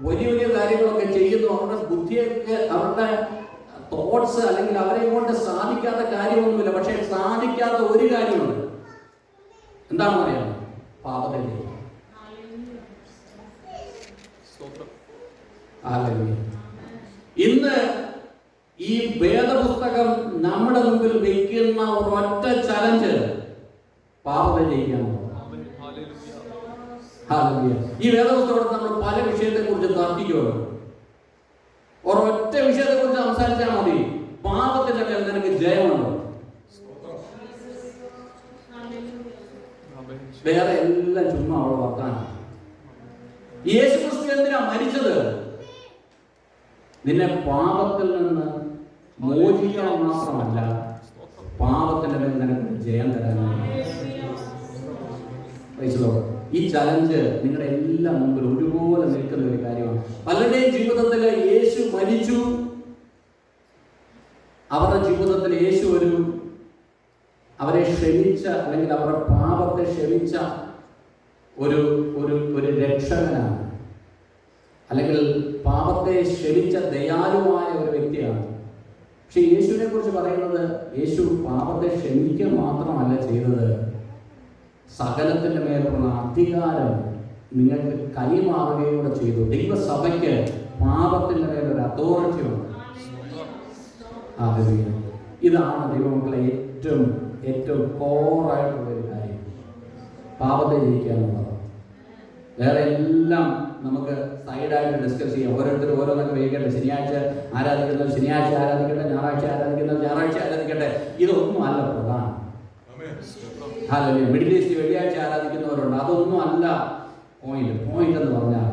വലിയ വലിയ കാര്യങ്ങളൊക്കെ ചെയ്യുന്നു. അവരുടെ ബുദ്ധിയൊക്കെ, അവരുടെ തോട്ട്സ് അല്ലെങ്കിൽ അവരെ കൊണ്ട് സാധിക്കാത്ത കാര്യമൊന്നുമില്ല. പക്ഷെ സാധിക്കാത്ത ഒരു കാര്യമുണ്ട്. എന്താണ് പറയാം? പാപത്തെ ചെയ്യും. ഇന്ന് ഈ വേദപുസ്തകം നമ്മുടെ മുമ്പിൽ വയ്ക്കുന്ന ഒരൊറ്റ ചലഞ്ച് പാപത്തെ ജയിക്കാനാണ്. ഈ വേദപുസ്തകത്തിൽ നമ്മൾ പല വിഷയത്തെ കുറിച്ച് തർക്കിക്കുകയാണ്. ഒരൊറ്റ വിഷയത്തെ കുറിച്ച് സംസാരിച്ചാൽ മതി, പാപത്തിന്റെ മേൽ നിനക്ക് ജയമുണ്ടോ? വേറെ എല്ലാം ചുമ്മാ അവിടെ വർത്താനം. യേശുക്രിസ്തു എന്തിനാ മരിച്ചത്? നിന്നെ പാപത്തിൽ നിന്ന് മോചിക്കാൻ മാത്രമല്ല, പാപത്തിന്റെ മേൽ നിനക്ക് ജയം തരാനാണ്. ഈ ചലഞ്ച് നിങ്ങളുടെ എല്ലാം മുമ്പിൽ ഒരുപോലെ നിൽക്കുന്ന ഒരു കാര്യമാണ്. പലരുടെയും ജീവിതത്തിൽ യേശു മരിച്ചു. അവരുടെ ജീവിതത്തിൽ യേശു അവരെ ക്ഷമിച്ച, അല്ലെങ്കിൽ അവരുടെ പാപത്തെ ക്ഷമിച്ച ഒരു രക്ഷകനാണ്, അല്ലെങ്കിൽ പാപത്തെ ക്ഷമിച്ച ദയാലുവായ ഒരു വ്യക്തിയാണ്. പക്ഷെ യേശുവിനെ കുറിച്ച് പറയുന്നത്, യേശു പാപത്തെ ക്ഷമിക്കുക മാത്രമല്ല ചെയ്തത്, സകലത്തിന്റെ മേലുള്ള അധികാരം നിങ്ങൾക്ക് കൈമാറുകയും കൂടെ ചെയ്തു. ദൈവസഭയ്ക്ക് പാപത്തിന്റെ മേലൊരു അതോറിറ്റി ഉണ്ട്. ഇതാണ് ദൈവമക്കളെ ഏറ്റവും കോറായിട്ടുള്ള ഒരു കാര്യം. പാപത്തെ ജയിക്കുക എന്നുള്ളതാണ്. വേറെ എല്ലാം നമുക്ക് സൈഡായിട്ട് ഡിസ്കസ് ചെയ്യാം. ഓരോരുത്തരും ഓരോന്നൊക്കെ വയ്ക്കട്ടെ. ശനിയാഴ്ച ആരാധിക്കുന്നത് ശനിയാഴ്ച ആരാധിക്കട്ടെ, ഞായറാഴ്ച ആരാധിക്കുന്നത് ഞായറാഴ്ച ആരാധിക്കട്ടെ. ഇതൊന്നും അല്ല പ്രധാനം. മിഡിൽ ഈസ്റ്റ് വെള്ളിയാഴ്ച ആരാധിക്കുന്നവരുണ്ട്. അതൊന്നും അല്ല പോയിന്റ്. പോയിന്റ് എന്ന് പറഞ്ഞാൽ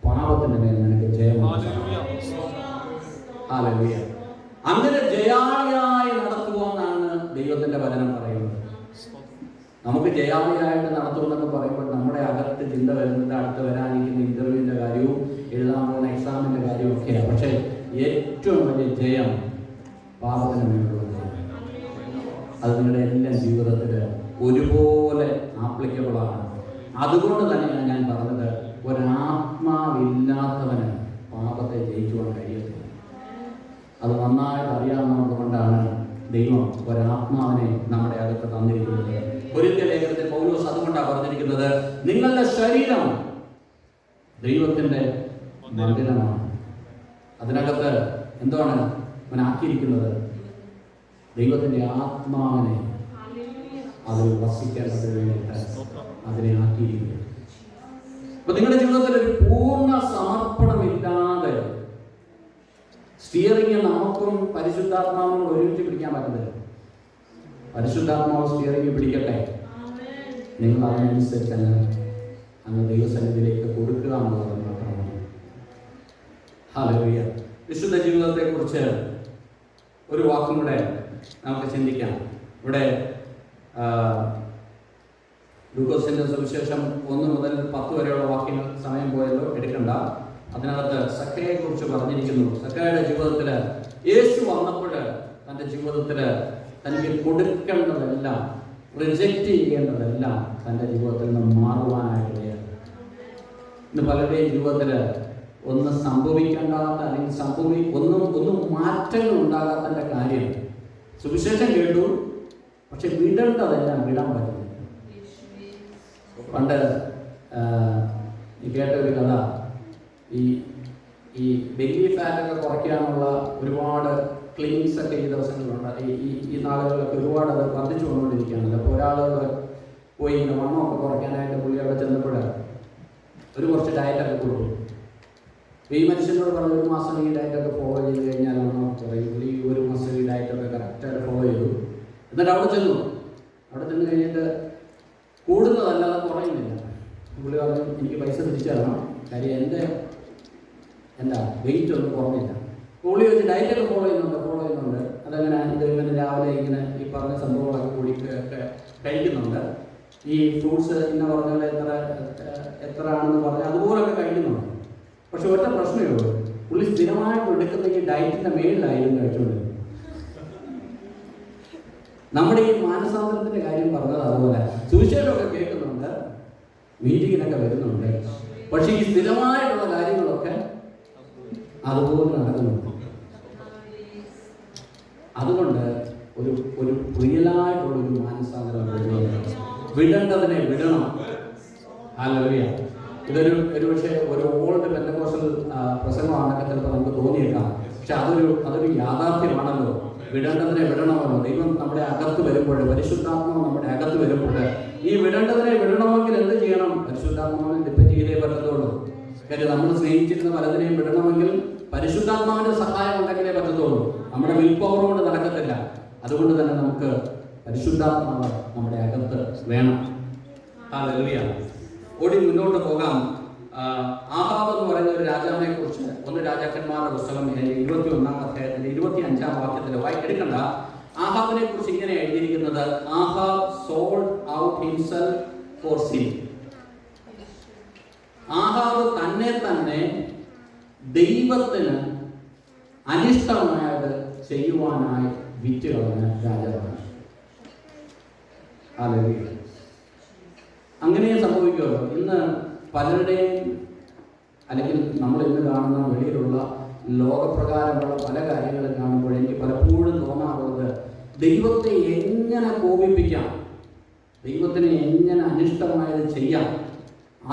പാപത്തിന്റെ മേൽ നിനക്ക് ജയമാണ്. ഹല്ലേലൂയ. അങ്ങനെ ജയാളിയായി നടത്തുവാന്നാണ് ദൈവത്തിന്റെ വചനം പറയുന്നത്. നമുക്ക് ജയാളിയായിട്ട് നടത്തുമെന്നൊക്കെ പറയുമ്പോൾ നമ്മുടെ അകത്ത് ചിന്ത വരുന്നത് അടുത്ത് വരാനിരിക്കുന്ന ഇന്റർവ്യൂവിന്റെ കാര്യവും എഴുതാൻ പോകുന്ന എക്സാമിന്റെ കാര്യവും ഒക്കെയാണ്. പക്ഷേ ഏറ്റവും വലിയ ജയം പാപത്തിന് മേലുള്ള ജയം. അത് നിങ്ങളുടെ എല്ലാം ജീവിതത്തിൽ ഒരുപോലെ ആപ്ലിക്കബിൾ ആണ്. അതുകൊണ്ട് തന്നെയാണ് ഞാൻ പറഞ്ഞത്, ഒരാത്മാവില്ലാത്തവന് പാപത്തെ ജയിക്കുവാൻ കഴിയത്തില്ല. അത് നന്നായിട്ട് അറിയാവുന്നത് കൊണ്ടാണ് ദൈവം ഒരാത്മാവിനെ നമ്മുടെ അകത്ത് തന്നിരിക്കുന്നത്. കൊരിന്ത്യർ ലേഖനത്തിൽ പൗലോസ് അതുകൊണ്ടാണ് പറഞ്ഞിരിക്കുന്നത്, നിങ്ങളുടെ ശരീരം ദൈവത്തിന്റെ മന്ദിരമാണ്. അതിനകത്ത് എന്താണ് അവനാക്കിയിരിക്കുന്നത്? ദൈവത്തിന്റെ ആത്മാവിനെ അതിൽ വസിക്കേണ്ടതിന് വേണ്ടിയിട്ട് അതിനെ ആക്കിയിരിക്കുന്നത്. അപ്പൊ നിങ്ങളുടെ ജീവിതത്തിൽ ഒരു പൂർണ്ണ സമർപ്പണമില്ലാതെ സ്റ്റിയറിംഗ് നമുക്കും പരിശുദ്ധാത്മാവിനോട് ഒരുമിച്ച് പിടിക്കാൻ പറ്റുന്നില്ല. പരിശുദ്ധാത്മാവ് സ്റ്റിയറിംഗ് പിടിക്കട്ടെ. നിങ്ങൾ അതിനനുസരിച്ച് അങ്ങ് ദൈവസന്നിധിയിലേക്ക് കൊടുക്കുക എന്നുള്ളത് മാത്രമാണ്. ഹല്ലേലൂയ. വിശുദ്ധ ജീവിതത്തെ കുറിച്ച് ഒരു വാക്കും കൂടെ നമുക്ക് ചിന്തിക്കാം. ഇവിടെ ലൂക്കോസിന്റെ സുവിശേഷം 1 മുതൽ 10 വരെയുള്ള വാക്യങ്ങൾ സമയം പോയല്ലോ, എടുക്കണ്ട. അതിനകത്ത് സക്കയെ കുറിച്ച് പറഞ്ഞിരിക്കുന്നു. സക്കയുടെ ജീവിതത്തിൽ യേശു വന്നപ്പോൾ തൻ്റെ ജീവിതത്തിൽ തനിക്ക് കൊടുക്കേണ്ടതെല്ലാം, റിജക്റ്റ് ചെയ്യേണ്ടതെല്ലാം തൻ്റെ ജീവിതത്തിൽ നിന്ന് മാറുവാനായിട്ടിടയാണ്. ഇന്ന് പലരുടെയും ജീവിതത്തിൽ ഒന്നും സംഭവിക്കേണ്ടാത്ത, അല്ലെങ്കിൽ ഒന്നും മാറ്റങ്ങൾ ഉണ്ടാകാത്തതിൻ്റെ കാര്യം സുവിശേഷം കേട്ടു, പക്ഷെ വിടേണ്ടതെല്ലാം വിടാൻ പറ്റുന്നില്ല. പണ്ട് കേട്ട ഒരു കഥ, ഈ ബെല്ലി ഫാറ്റൊക്കെ കുറയ്ക്കാനുള്ള ഒരുപാട് ക്ലിനിക്സ് ഒക്കെ ഈ ദിവസങ്ങളിലുണ്ട്. ഈ നാളുകളിലൊക്കെ ഒരുപാട് അത് വർദ്ധിച്ചു വന്നുകൊണ്ടിരിക്കുകയാണല്ലോ. അപ്പോൾ ഒരാൾ പോയി വണ്ണമൊക്കെ കുറയ്ക്കാനായിട്ട് പുള്ളി അവിടെ ചെന്നപ്പോൾ കുറച്ച് ഡയറ്റൊക്കെ കൊടുക്കും. ഈ മനുഷ്യനോട് പറഞ്ഞു, 1 മാസം ഈ ഡയറ്റൊക്കെ ഫോളോ ചെയ്ത് കഴിഞ്ഞാൽ വണ്ണം കുറയും. പുള്ളി 1 മാസം ഈ ഡയറ്റൊക്കെ കറക്റ്റായിട്ട് ഫോളോ ചെയ്തു. എന്നിട്ട് അവിടെ ചെന്ന് കഴിഞ്ഞിട്ട് കൂടുന്നതല്ലാതെ കുറയുന്നില്ല. പുള്ളി പറഞ്ഞു, എനിക്ക് പൈസ തിരിച്ചു തരണം, കാര്യം എൻ്റെ വെയിറ്റ് ഒന്നും കുറഞ്ഞില്ല. പുള്ളി വെച്ച് ഡയറ്റൊക്കെ ഫോളോ ചെയ്യുന്നുണ്ട്. അതങ്ങനെ ഇങ്ങനെ രാവിലെ ഇങ്ങനെ ഈ പറഞ്ഞ സംഭവങ്ങളൊക്കെ കൂടി കഴിക്കുന്നുണ്ട്. ഈ ഫ്രൂട്ട്സ് ഇന്ന പറഞ്ഞാൽ എത്ര ആണെന്ന് പറഞ്ഞാൽ അതുപോലൊക്കെ കഴിക്കുന്നുണ്ട്. പക്ഷെ ഒറ്റ പ്രശ്നമേ ഉള്ളൂ, പുള്ളി സ്ഥിരമായിട്ട് എടുക്കുന്ന ഈ ഡയറ്റിൻ്റെ മേളിലായിരുന്നു കഴിച്ചുകൊണ്ടിരുന്നത്. നമ്മുടെ ഈ മാനസാന്തരത്തിന്റെ കാര്യം പറഞ്ഞത് അതുപോലെ സുവിശേഷമൊക്കെ കേൾക്കുന്നുണ്ട്, മീറ്റിങ്ങിനൊക്കെ വരുന്നുണ്ട്, പക്ഷെ ഈ സ്ഥിരമായിട്ടുള്ള കാര്യങ്ങളൊക്കെ അതുപോലെ നടക്കുന്നുണ്ട്. അതുകൊണ്ട് ഒരു റിയലായിട്ടുള്ള ഒരു മാനസാന്തരം വിടേണ്ടതിനെ വിടണം. ഹല്ലേലൂയ. ഒരു പക്ഷേ ഒരു ഓൾഡ് പെന്തക്കോസ്റ്റൽ പ്രസംഗമാണൊക്കെ ചിലപ്പോൾ നമുക്ക് തോന്നിയേക്കാം. പക്ഷെ അതൊരു യാഥാർത്ഥ്യമാണല്ലോ. വിടേണ്ടതിനെ വിടണമല്ലോ. ദൈവം നമ്മുടെ അകത്ത് വരുമ്പോൾ, പരിശുദ്ധാത്മാവ് നമ്മുടെ അകത്ത് വരുമ്പോൾ, ഈ വിടേണ്ടതിനെ വിടണമെങ്കിൽ എന്ത് ചെയ്യണം? പരിശുദ്ധാത്മാവിനെ ഡിപ്പെൻഡ് ചെയ്തേ പറ്റത്തുള്ളൂ. കാര്യം നമ്മൾ സ്നേഹിച്ചിരുന്ന പലതിനെയും വിടണമെങ്കിൽ പരിശുദ്ധാത്മാവിന്റെ സഹായം ഉണ്ടെങ്കിലേ പറ്റത്തുള്ളൂ. നമ്മുടെ വിൽ പവർ കൊണ്ട് നടക്കത്തില്ല. അതുകൊണ്ട് തന്നെ നമുക്ക് പരിശുദ്ധാത്മാവ് നമ്മുടെ അകത്ത് വേണം. ഹല്ലേലൂയ. ഓടി മുന്നോട്ട് പോകാം. ആഹാബ് എന്ന് പറയുന്ന ഒരു രാജാവിനെ കുറിച്ച് 1 രാജാക്കന്മാരുടെ പുസ്തകം 21-ാം അധ്യായത്തിന്റെ 25-ാം വാക്യത്തിൽ വായിക്കെടുക്കണ്ട. ആഹാബിനെ കുറിച്ച് ഇങ്ങനെ എഴുതിയിരിക്കുന്നത്, Ahab sold out himself for sin. Ahab തന്നെ ദൈവത്തിന് അനിഷ്ടമായത് ചെയ്യുവാനായി വിറ്റ് കളഞ്ഞ രാജാവാണ്. ഹല്ലേലൂയ. അങ്ങനെ സംഭവിക്കുമല്ലോ. ഇന്ന് പലരുടെയും, അല്ലെങ്കിൽ നമ്മൾ ഇന്ന് കാണുന്ന വെളിയിലുള്ള ലോകപ്രകാരമുള്ള പല കാര്യങ്ങളും കാണുമ്പോൾ എനിക്ക് പലപ്പോഴും തോന്നാറുള്ളത്, ദൈവത്തെ എങ്ങനെ കോപിപ്പിക്കാം, ദൈവത്തിന് എങ്ങനെ അനിഷ്ടമായത് ചെയ്യാം,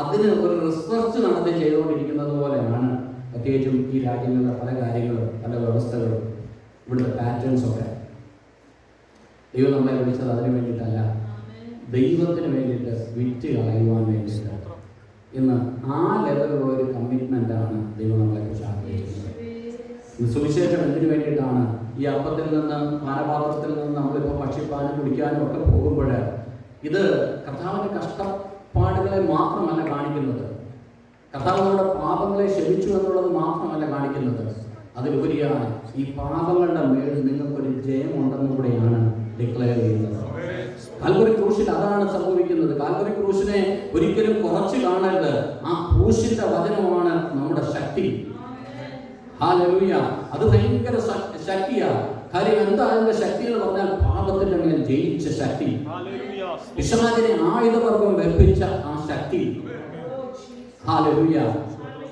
അതിന് ഒരു റിസർച്ച് നടത്തി ചെയ്തുകൊണ്ടിരിക്കുന്നത് പോലെയാണ് പ്രത്യേകിച്ചും ഈ രാജ്യങ്ങളിലെ പല കാര്യങ്ങളും, പല വ്യവസ്ഥകളും, ഇവിടുത്തെ പാറ്റേൺസൊക്കെ. ദൈവം നമ്മളെ വിളിച്ചത് അതിനു വേണ്ടിയിട്ടല്ല. ദൈവത്തിന് വേണ്ടിയിട്ട് വിറ്റ് കളയുവാൻ വേണ്ടിയിട്ട്. ഇന്ന് ആ ലെവലുള്ള ഒരു കമ്മിറ്റ്മെൻ്റാണ് ദൈവം നമ്മളെക്കുറിച്ച് ആഗ്രഹിക്കുന്നത്. സുവിശേഷം എന്തിനു വേണ്ടിയിട്ടാണ്? ഈ അപ്പത്തിൽ നിന്ന് പാനപാത്രത്തിൽ നിന്ന് നമ്മളിപ്പോൾ ഭക്ഷിപ്പാനും കുടിക്കാനും ഒക്കെ പോകുമ്പോൾ ഇത് കർത്താവിൻ്റെ കഷ്ടപ്പാടുകളെ മാത്രമല്ല കാണിക്കുന്നത്, കർത്താവ് നമ്മുടെ പാപങ്ങളെ ക്ഷമിച്ചു എന്നുള്ളത് മാത്രമല്ല കാണിക്കുന്നത്, അതിലുപരിയാണ് ഈ പാപങ്ങളുടെ മേൽ നിങ്ങൾക്കൊരു ജയമുണ്ടെന്നും കൂടെയാണ് ഡിക്ലെയർ ചെയ്യുന്നത്. കാൽവരി ക്രൂശിൽ അതാണ് സംഭവിക്കുന്നത്. കാൽവരി ക്രൂശിനെ ഒരിക്കലും കുറച്ച് കാണരുത്. ആ ക്രൂശിന്റെ വചനമാണ് നമ്മുടെ ശക്തി. ഹല്ലേലൂയ. അത് ഭയങ്കര ശക്തിയാണ്. കാര്യം എന്താ അതിന്റെ ശക്തി എന്ന് പറഞ്ഞാൽ പാപത്തിന്റെ മേൽ ജയിച്ച ശക്തി, പിശാചിനെ ആയുധവർഗം വെപ്പിച്ച ആ ശക്തി. ഹല്ലേലൂയ.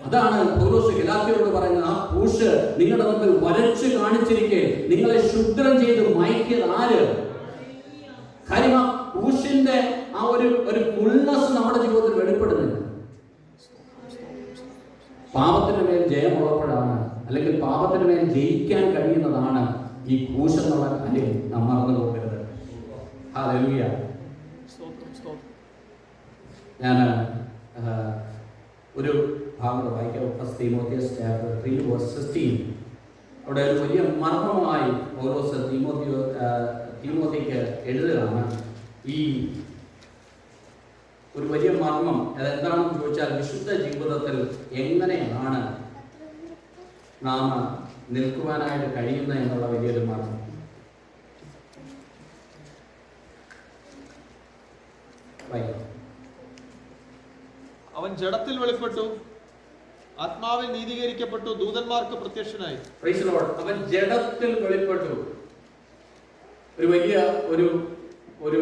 അതാണ് പൗലോസ് ഗലാത്യരോട് പറയുന്നത്. ആ ക്രൂശ് നിങ്ങളുടെ മുമ്പിൽ വരച്ച് കാണിച്ചിരിക്കെ നിങ്ങളെ ശുദ്ധം ചെയ്ത് മയക്കിയത് ആര്? കാര്യം ആ ക്രൂശിന്റെ ആ ഒരു ഫുൾനെസ് നമ്മുടെ ജീവിതത്തിൽ വെളിപ്പെടുന്നില്ല. പാപത്തിന് മേൽ ജയമുള്ളപ്പോഴാണ്, അല്ലെങ്കിൽ പാപത്തിന് മേൽ ജയിക്കാൻ കഴിയുന്നതാണ് ഈ ക്രൂശ് എന്നുള്ള കാര്യം നാം മറന്നു പോകരുത്. ഹല്ലേലൂയ. ഞാൻ ഒരു ഭാഗം വായിക്കാം. First Timothy chapter 3:16. അവിടെ ഒരു വലിയ മർമ്മമായി പൗലോസ് തിമോത്തിക്ക് എഴുതുകയാണ്. ഈ ഒരു വലിയ മർമ്മം അതെന്താണെന്ന് ചോദിച്ചാൽ, വിശുദ്ധ ജീവിതത്തിൽ എങ്ങനെയാണ് നാം നിൽക്കുവാനായിട്ട് കഴിയുന്നത് എന്നുള്ള വലിയൊരു മർമ്മം. അവൻ ജഡത്തിൽ വെളിപ്പെട്ടു, ആത്മാവിൽ നീതീകരിക്കപ്പെട്ടു, ദൂതന്മാർക്ക് പ്രത്യക്ഷനായി. Praise the Lord. അവൻ ജഡത്തിൽ വെളിപ്പെട്ടു. ഒരു വലിയ ഒരു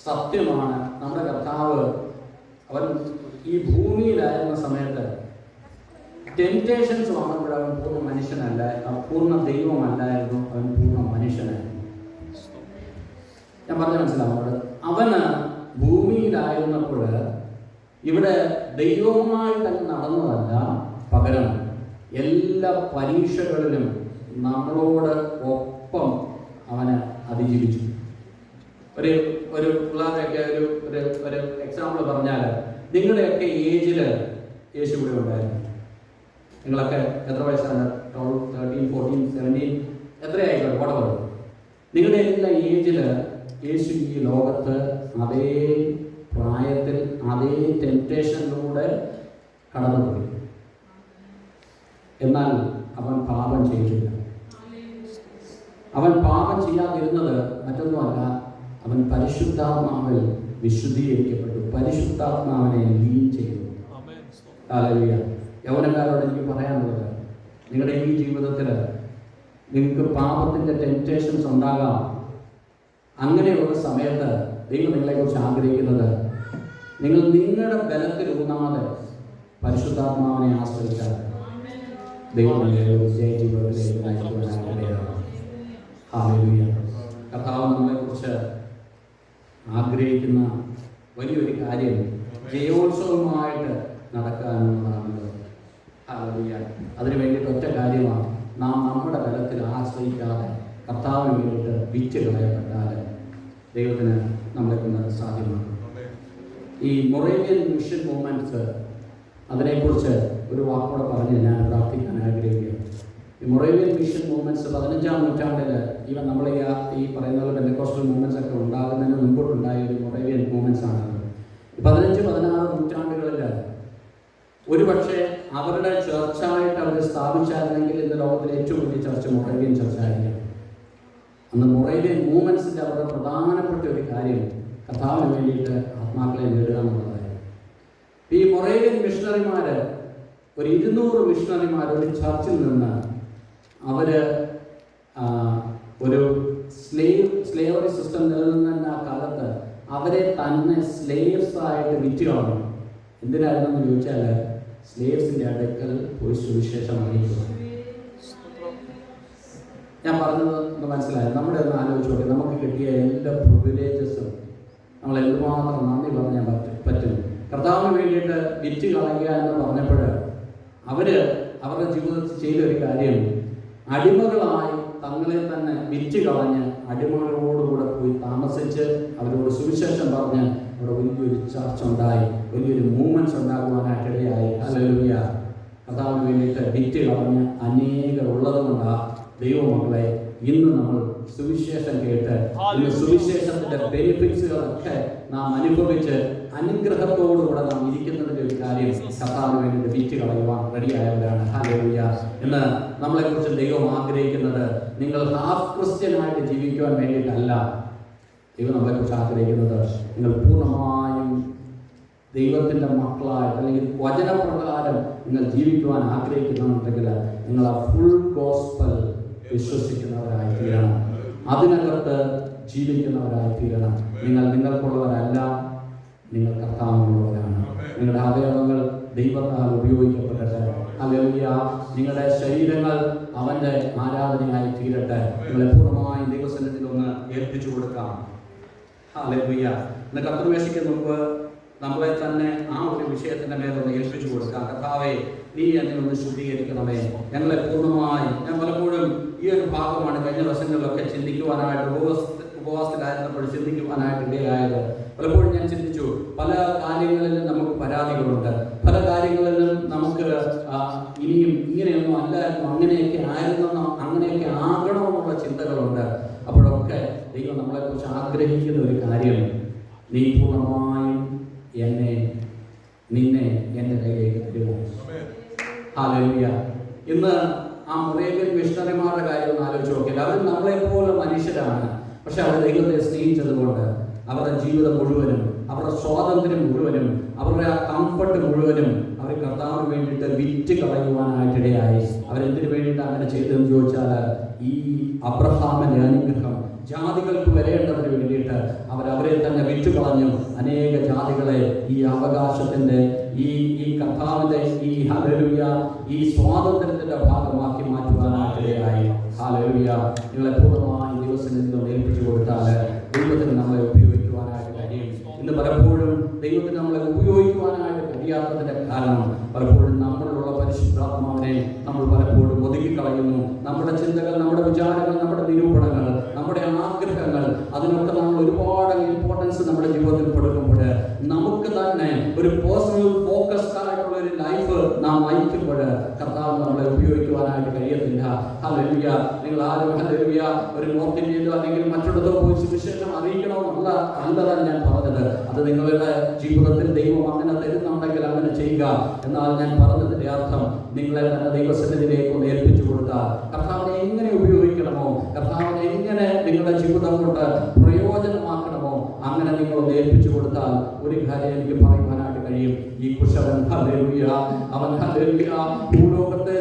സത്യമാണ്. നമ്മുടെ കർത്താവ് അവൻ ഈ ഭൂമിയിലായിരുന്ന സമയത്ത് ടെംപ്റ്റേഷൻസ് വന്നപ്പോൾ അവൻ പൂർണ്ണ മനുഷ്യനല്ല, പൂർണ്ണ ദൈവമല്ലായിരുന്നു, അവൻ പൂർണ്ണ മനുഷ്യനായിരുന്നു. ഞാൻ പറഞ്ഞ മനസ്സിലാവുന്നത്, അവന് ഭൂമിയിലായിരുന്നപ്പോൾ ഇവിടെ ദൈവവുമായിട്ടങ്ങ് നടന്നതല്ല, പകരം എല്ലാ പരീക്ഷകളിലും നമ്മളോട് ഒപ്പം അവന് അതിജീവിച്ചു. ഒരു പിള്ളേരുടെയൊക്കെ ഒരു എക്സാമ്പിൾ പറഞ്ഞാൽ, നിങ്ങളുടെയൊക്കെ ഏജിൽ യേശു കൂടെ ഉണ്ടായിരുന്നു. നിങ്ങളൊക്കെ എത്ര വയസ്സാണ്? 12, 13, 14, 17 എത്രയായിക്കോട്ടെ, വടവർ. നിങ്ങളുടെ എല്ലാ ഏജിൽ യേശു ഈ ലോകത്ത് അതേ പ്രായത്തിൽ അതേ ടെംപ്റ്റേഷനിലൂടെ കടന്നുപോയി. എന്നാൽ അവൻ പാപം ചെയ്തില്ല. അവൻ പാപം ചെയ്യാതിരുന്നത് മറ്റൊന്നുമല്ല, അവൻ പരിശുദ്ധാത്മാവിൽ വിശുദ്ധീകരിക്കപ്പെട്ടു, പരിശുദ്ധാത്മാവിനെ ലീൻ ചെയ്തു. ഹല്ലേലൂയ. യൗവനക്കാരോട് എനിക്ക് പറയാനുള്ളത്, നിങ്ങളുടെ ഈ ജീവിതത്തിൽ നിങ്ങൾക്ക് പാപത്തിൻ്റെ ടെംപ്റ്റേഷൻസ് ഉണ്ടാകാം. അങ്ങനെയുള്ള സമയത്ത് ദൈവം നിങ്ങളെക്കുറിച്ച് ആഗ്രഹിക്കുന്നത്, നിങ്ങൾ നിങ്ങളുടെ ബലത്തിൽ ഊന്നാതെ പരിശുദ്ധാത്മാവിനെ ആശ്രയിച്ചാൽ ദൈവം വിജയ ജീവിതത്തിലേക്ക് നയിക്കുവാനാണ്. ഹല്ലേലൂയ. കർത്താവ് നമ്മളെക്കുറിച്ച് ആഗ്രഹിക്കുന്ന വലിയൊരു കാര്യം ജയോത്സവമായിട്ട് നടക്കാനുള്ളതാണല്ലോ. ഹല്ലേലൂയ. അതിനു വേണ്ടിയിട്ട് ഒറ്റ കാര്യമാണ്, നാം നമ്മുടെ ബലത്തിൽ ആശ്രയിക്കാതെ കർത്താവിന് വേണ്ടിയിട്ട് വിറ്റ് കളയപ്പെട്ടാൽ ദൈവത്തിന് നമ്മളെ കൊണ്ട് സാധ്യമാണ്. ഈ മൊറേവിയൻ മിഷൻ മൂവ്മെൻറ്റ്സ്, അതിനെക്കുറിച്ച് ഒരു വാക്കോടെ പറഞ്ഞ് ഞാൻ പ്രാർത്ഥിക്കാൻ ആഗ്രഹിക്കുകയാണ്. ഈ മൊറേവിയൻ മിഷൻ മൂവ്മെൻറ്റ്സ് 15-ാം നൂറ്റാണ്ടിൽ, ഈവൻ നമ്മൾ ഈ പറയുന്ന പോലെ പെന്തക്കോസ്റ്റൽ മൂവ്മെൻറ്റ്സ് ഒക്കെ ഉണ്ടാകുന്നതിന് മുമ്പോട്ടുണ്ടായ ഒരു മൊറേവിയൻ മൂവ്മെൻറ്റ്സ് ആണ്. 15-16 നൂറ്റാണ്ടുകളിൽ ഒരുപക്ഷെ അവരുടെ ചർച്ചായിട്ട് അവർ സ്ഥാപിച്ചായിരുന്നെങ്കിൽ ഇന്ന് ലോകത്തിലെ ഏറ്റവും വലിയ ചർച്ച മൊറേവിയൻ ചർച്ച ആയിരിക്കും. അന്ന് മൊറേവിയൻ മൂവ്മെൻറ്റ്സിൻ്റെ അവരുടെ പ്രധാനപ്പെട്ട ഒരു കാര്യം കർത്താവിന് വേണ്ടിയിട്ട് ആത്മാക്കളെ നേടുക എന്നുള്ളതായിരുന്നു. ഈ മൊറേവിയൻ മിഷണറിമാർ, ഒരു 200 മിഷണറിമാർ ഒരു ചർച്ചിൽ നിന്ന് അവർ ഒരു സ്ലേവറി സിസ്റ്റം നിലനിന്ന ആ കാലത്ത് അവരെ തന്നെ സ്ലേവ്സ് ആയിട്ട് വിറ്റ് കളഞ്ഞു. എന്തിനായിരുന്നെന്ന് ചോദിച്ചാൽ, സ്ലേവ്സിൻ്റെ അടുക്കൽ പോയി സുവിശേഷം അറിയിക്കുക. ഞാൻ പറഞ്ഞത് ഒന്ന് മനസ്സിലായത്? നമ്മുടെ ഒന്ന് ആലോചിച്ച് നോക്കി, നമുക്ക് കിട്ടിയ എല്ലാ പ്രിവിലേജസും നമ്മൾ എന്തുമാത്രം നന്ദി പറഞ്ഞാൽ പറ്റും. കർത്താവിന് വേണ്ടിയിട്ട് വിറ്റ് കളയുക എന്ന് പറഞ്ഞപ്പോൾ അവരുടെ ജീവിതത്തിൽ ചെയ്തൊരു കാര്യം, അടിമകളായി തങ്ങളെ തന്നെ വിറ്റ് കളഞ്ഞ് അടിമകളോടുകൂടെ പോയി താമസിച്ച് അവരോട് സുവിശേഷം പറഞ്ഞ് അവിടെ വലിയൊരു ചർച്ച ഉണ്ടായി, വലിയൊരു മൂവ്മെന്റ്സ് ഉണ്ടാകുവാനായിട്ടിടയായി. ഹല്ലേലൂയ. കർത്താവിന് വേണ്ടിയിട്ട് വിറ്റ് കളഞ്ഞ് അനേകർ ഉള്ളത് കൊണ്ടാണ് ദൈവമക്കളെ ഇന്ന് നമ്മൾ സുവിശേഷം കേട്ട് ഇന്ന് സുവിശേഷത്തിന്റെ ബെനിഫിറ്റ്സുകളൊക്കെ നാം അനുഭവിച്ച് അനുഗ്രഹത്തോടുകൂടെ നാം ഇരിക്കുന്നതിന്റെ ഒരു കാര്യം കർത്താവിന് വേണ്ടിയിട്ട് വിറ്റ് കളയുവാൻ റെഡിയായവരാണ്. ഹല്ലേലൂയ. എന്ന് നമ്മളെക്കുറിച്ച് ദൈവം ആഗ്രഹിക്കുന്നത് നിങ്ങൾ ഹാഫ് ക്രിസ്ത്യനായിട്ട് ജീവിക്കുവാൻ വേണ്ടിയിട്ടല്ല ദൈവം നമ്മളെക്കുറിച്ച് ആഗ്രഹിക്കുന്നത്. നിങ്ങൾ പൂർണ്ണമായും ദൈവത്തിൻ്റെ മക്കളായിട്ട് അല്ലെങ്കിൽ വചനപ്രകാരം നിങ്ങൾ ജീവിക്കുവാൻ ആഗ്രഹിക്കുന്നുണ്ടെങ്കിൽ നിങ്ങൾ ആ ഫുൾ ഗോസ്പൽ വിശ്വസിക്കുന്നവരായി തീരണം, അതിനകത്ത് ജീവിക്കുന്നവരായി തീരണം. നിങ്ങൾ നിങ്ങൾക്കുള്ളവരല്ല, നിങ്ങൾ കർത്താവിനുള്ളവരാണ്. നിങ്ങളുടെ അവയവങ്ങൾ ദൈവത്താൽ ഉപയോഗിക്കപ്പെടട്ടെ. ഹല്ലേലൂയ. നിങ്ങളുടെ ശരീരങ്ങൾ അവൻ്റെ ആരാധനയായി തീരട്ടെ. നിങ്ങളെ പൂർണ്ണമായി ദൈവസന്നിധിയിൽ ഒന്ന് ഏൽപ്പിച്ചു കൊടുക്കാം. ഹല്ലേലൂയ. ഇന്ന് കർത്തൃമേശയ്ക്ക് മുമ്പ് നമ്മളെ തന്നെ ആ ഒരു വിഷയത്തിൻ്റെ മേലൊന്ന് ഏൽപ്പിച്ചു കൊടുക്കാം. കർത്താവേ, നീ എന്നെ ഒന്ന് ശുദ്ധീകരിക്കണമേ. ഞങ്ങളെ പൂർണ്ണമായി, ഞാൻ പലപ്പോഴും ഈ ഒരു ഭാഗമാണ് കഴിഞ്ഞ ദിവസങ്ങളിലൊക്കെ ചിന്തിക്കുവാനായിട്ട് ഉപവാസത്തിലായിരുന്നപ്പോൾ ചിന്തിക്കുവാനായിട്ട് ഇടയായത്. പലപ്പോഴും ഞാൻ ചിന്തിച്ചു, പല കാര്യങ്ങളിലും നമുക്ക് പരാതികളുണ്ട്, പല കാര്യങ്ങളിലും നമുക്ക് ഇനിയും ഇങ്ങനെയൊന്നും അല്ലായിരുന്നു, അങ്ങനെയൊക്കെ ആയിരുന്നെന്നോ അങ്ങനെയൊക്കെ ആകണമെന്നുള്ള ചിന്തകളുണ്ട്. അപ്പോഴൊക്കെ ദൈവം നമ്മളെക്കുറിച്ച് ആഗ്രഹിക്കുന്ന ഒരു കാര്യം, നീ പൂർണ്ണമായും നിന്നെ എൻ്റെ കയ്യിലേക്ക് തരുമോ? ഹല്ലേലൂയ. ഇന്ന് ആ മൊറേബ്യൻ മിഷണറിമാരുടെ കാര്യം ഒന്ന് ആലോചിച്ച് നോക്കിയാൽ അവർ നമ്മളെപ്പോലെ മനുഷ്യരാണ്. പക്ഷെ അവർ ദൈവത്തെ സ്നേഹിച്ചതുകൊണ്ട് അവരുടെ ജീവിതം മുഴുവനും, അവരുടെ സ്വാതന്ത്ര്യം മുഴുവനും, അവരുടെ ആ കംഫർട്ട് മുഴുവനും അവർ കർത്താവിന് വേണ്ടിയിട്ട് വിറ്റ് കളയുവാനായിട്ടിടയായി. അവരെന്തിനു വേണ്ടിയിട്ട് അങ്ങനെ ചെയ്തതെന്ന് ചോദിച്ചാൽ, ഈ അബ്രഹാമിൻ്റെ അനുഗ്രഹം ജാതികൾക്ക് വരേണ്ടതിന് വേണ്ടിയിട്ട് അവരെ തന്നെ വിറ്റുകളഞ്ഞു. അനേക ജാതികളെ ഈ അവകാശത്തിൻ്റെ ഈ കർത്താവിൻ്റെ ഈ ഹല്ലേലൂയ ഈ സ്വാതന്ത്ര്യത്തിൻ്റെ ഭാഗമാക്കി മാറ്റുവാനായിട്ടിടയായി. ഹല്ലേലൂയ. നിങ്ങളെ പൂർണ്ണമായി ദൈവസന്നിധിയിൽ ഏൽപ്പിച്ചു കൊടുത്താൽ ദൈവത്തിന് നമ്മളെ ഉപയോഗിക്കുവാനായിട്ട് കഴിയും. ഇന്ന് പലപ്പോഴും ദൈവത്തിന് നമ്മളെ ഉപയോഗിക്കുവാനായിട്ട് കഴിയാത്തതിൻ്റെ കാരണം പലപ്പോഴും നമ്മളിലുള്ള പരിശുദ്ധാത്മാവിനെ നമ്മൾ പലപ്പോഴും ഒതുക്കിക്കളയുന്നു. നമ്മുടെ ചിന്തകൾ, നമ്മുടെ വിചാരങ്ങൾ, നമ്മുടെ നിരൂപണങ്ങൾ, നമ്മുടെ ആഗ്രഹങ്ങൾ, അതിനൊക്കെ നമ്മൾ ഒരുപാട് ഇമ്പോർട്ടൻസ് നമ്മുടെ ജീവിതത്തിൽ കൊടുക്കുമ്പോൾ നമുക്ക് തന്നെ ഒരു പേഴ്സണൽ ഫോക്കസ്ഡ് ആയിട്ടുള്ള ഒരു ലൈഫ് നാം നയിക്കുമ്പോൾ കർത്താവ് നമ്മളെ ഉപയോഗിക്കുവാനായിട്ട് കഴിയത്തില്ല. ഹല്ലേലൂയ. നിങ്ങൾ ആരും ഹല്ലേലൂയ ഒരു നോർത്ത് ഇന്ത്യയിലോ അല്ലെങ്കിൽ മറ്റൊരിടത്തോ പോയി സുവിശേഷം അറിയിക്കണമെന്നല്ല അല്ലതാണ് ഞാൻ പറഞ്ഞത്. അത് നിങ്ങളുടെ ജീവിതത്തിൽ ദൈവം അങ്ങനെ തരുന്നുണ്ടെങ്കിൽ അങ്ങനെ ചെയ്യുക. എന്നാൽ ഞാൻ പറഞ്ഞതിൻ്റെ അർത്ഥം നിങ്ങളെ തന്നെ ദൈവസന്നിധിയിലേക്ക് ഒന്ന് ഏൽപ്പിച്ചു കൊടുത്താൽ കർത്താവിനെ എങ്ങനെ ഉപയോഗിക്കണമോ, കർത്താവിനെ എങ്ങനെ നിങ്ങളുടെ ജീവിതം കൊണ്ട് പ്രയോജനമാക്കണമോ അങ്ങനെ നിങ്ങളൊന്ന് ഏൽപ്പിച്ചു കൊടുത്താൽ ഒരു കാര്യം എനിക്ക് പറയുവാനായിട്ട് കഴിയും. ഈ കുശവൻ ഹല്ലേലൂയ, അവൻ ഹല്ലേലൂയ ഭൂലോകത്തെ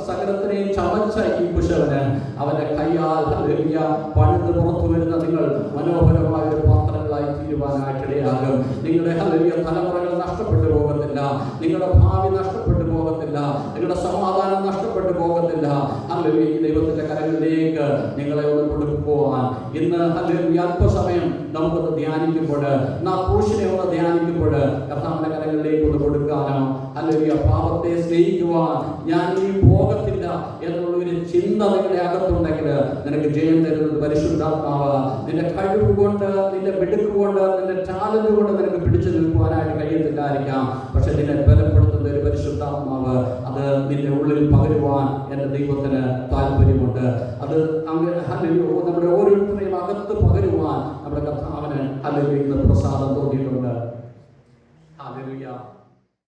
സകലത്തിനെയും ചമച്ച ഈ കുശവന് അവന്റെ കയ്യാൽ ഹല്ലേലൂയ പണിത് പുറത്തു വരുന്ന നിങ്ങൾ മനോഹരമായ ഒരു പാത്രങ്ങളായി തീരുവാനായിട്ടിടയാകും. നിങ്ങളുടെ ഹല്ലേലൂയ തലമുറകൾ നഷ്ടപ്പെട്ടു പോകത്തില്ല, നിങ്ങളുടെ ഭാവി നഷ്ടപ്പെട്ടു പോകത്തില്ല, നിങ്ങളുടെ സമാധാനം നഷ്ടപ്പെട്ടു പോകത്തില്ല. ഹല്ലേലൂയ. ഈ ദൈവത്തിന്റെ കരങ്ങളിലേക്ക് നിങ്ങളെ ഒന്ന് കൊണ്ടുപോകാൻ ഇന്ന് ഹല്ലേലൂയ അല്പസമയം നമുക്കൊന്ന് ധ്യാനിക്കുമ്പോൾ, ക്രൂശിനെ ഒന്ന് ധ്യാനിക്കുമ്പോൾ കർത്താവിന്റെ കരങ്ങളിലേക്ക് ഒന്ന് കൊടുക്കാനോ, ഹല്ലേലൂയ പാപത്തെ സ്നേഹിക്കുവാൻ ഞാൻ ഇനി പോകത്തില്ല എന്നുള്ള ഒരു ചിന്ത നിങ്ങളുടെ അകത്തുണ്ടെങ്കിൽ നിനക്ക് ജയം തരുന്നത് പരിശുദ്ധാത്മാവ്. നിന്റെ കഴിവ് കൊണ്ട്, നിന്റെ മിടുക്ക് കൊണ്ട്, നിന്റെ ടാലന്റ് കൊണ്ട് നിനക്ക് പിടിച്ചു നിൽക്കുവാനായിട്ട് കഴിയത്തില്ലായിരിക്കാം. പക്ഷെ നിന്നെ ബലപ്പെടുത്തുന്ന ഒരു പരിശുദ്ധാത്മാവ് അത് നിന്റെ ഉള്ളിൽ പകരുവാൻ എൻ്റെ ദൈവത്തിന് താല്പര്യമുണ്ട്. അത് അങ്ങനെ ഹല്ലേലൂയ നമ്മുടെ ഓരോരുത്തരെയും അകത്ത് പകരുവാൻ നമ്മുടെ കർത്താവിന് ഹല്ലേലൂയ പ്രസാദം തോന്നിയിട്ടുണ്ട്. ഹല്ലേലൂയ.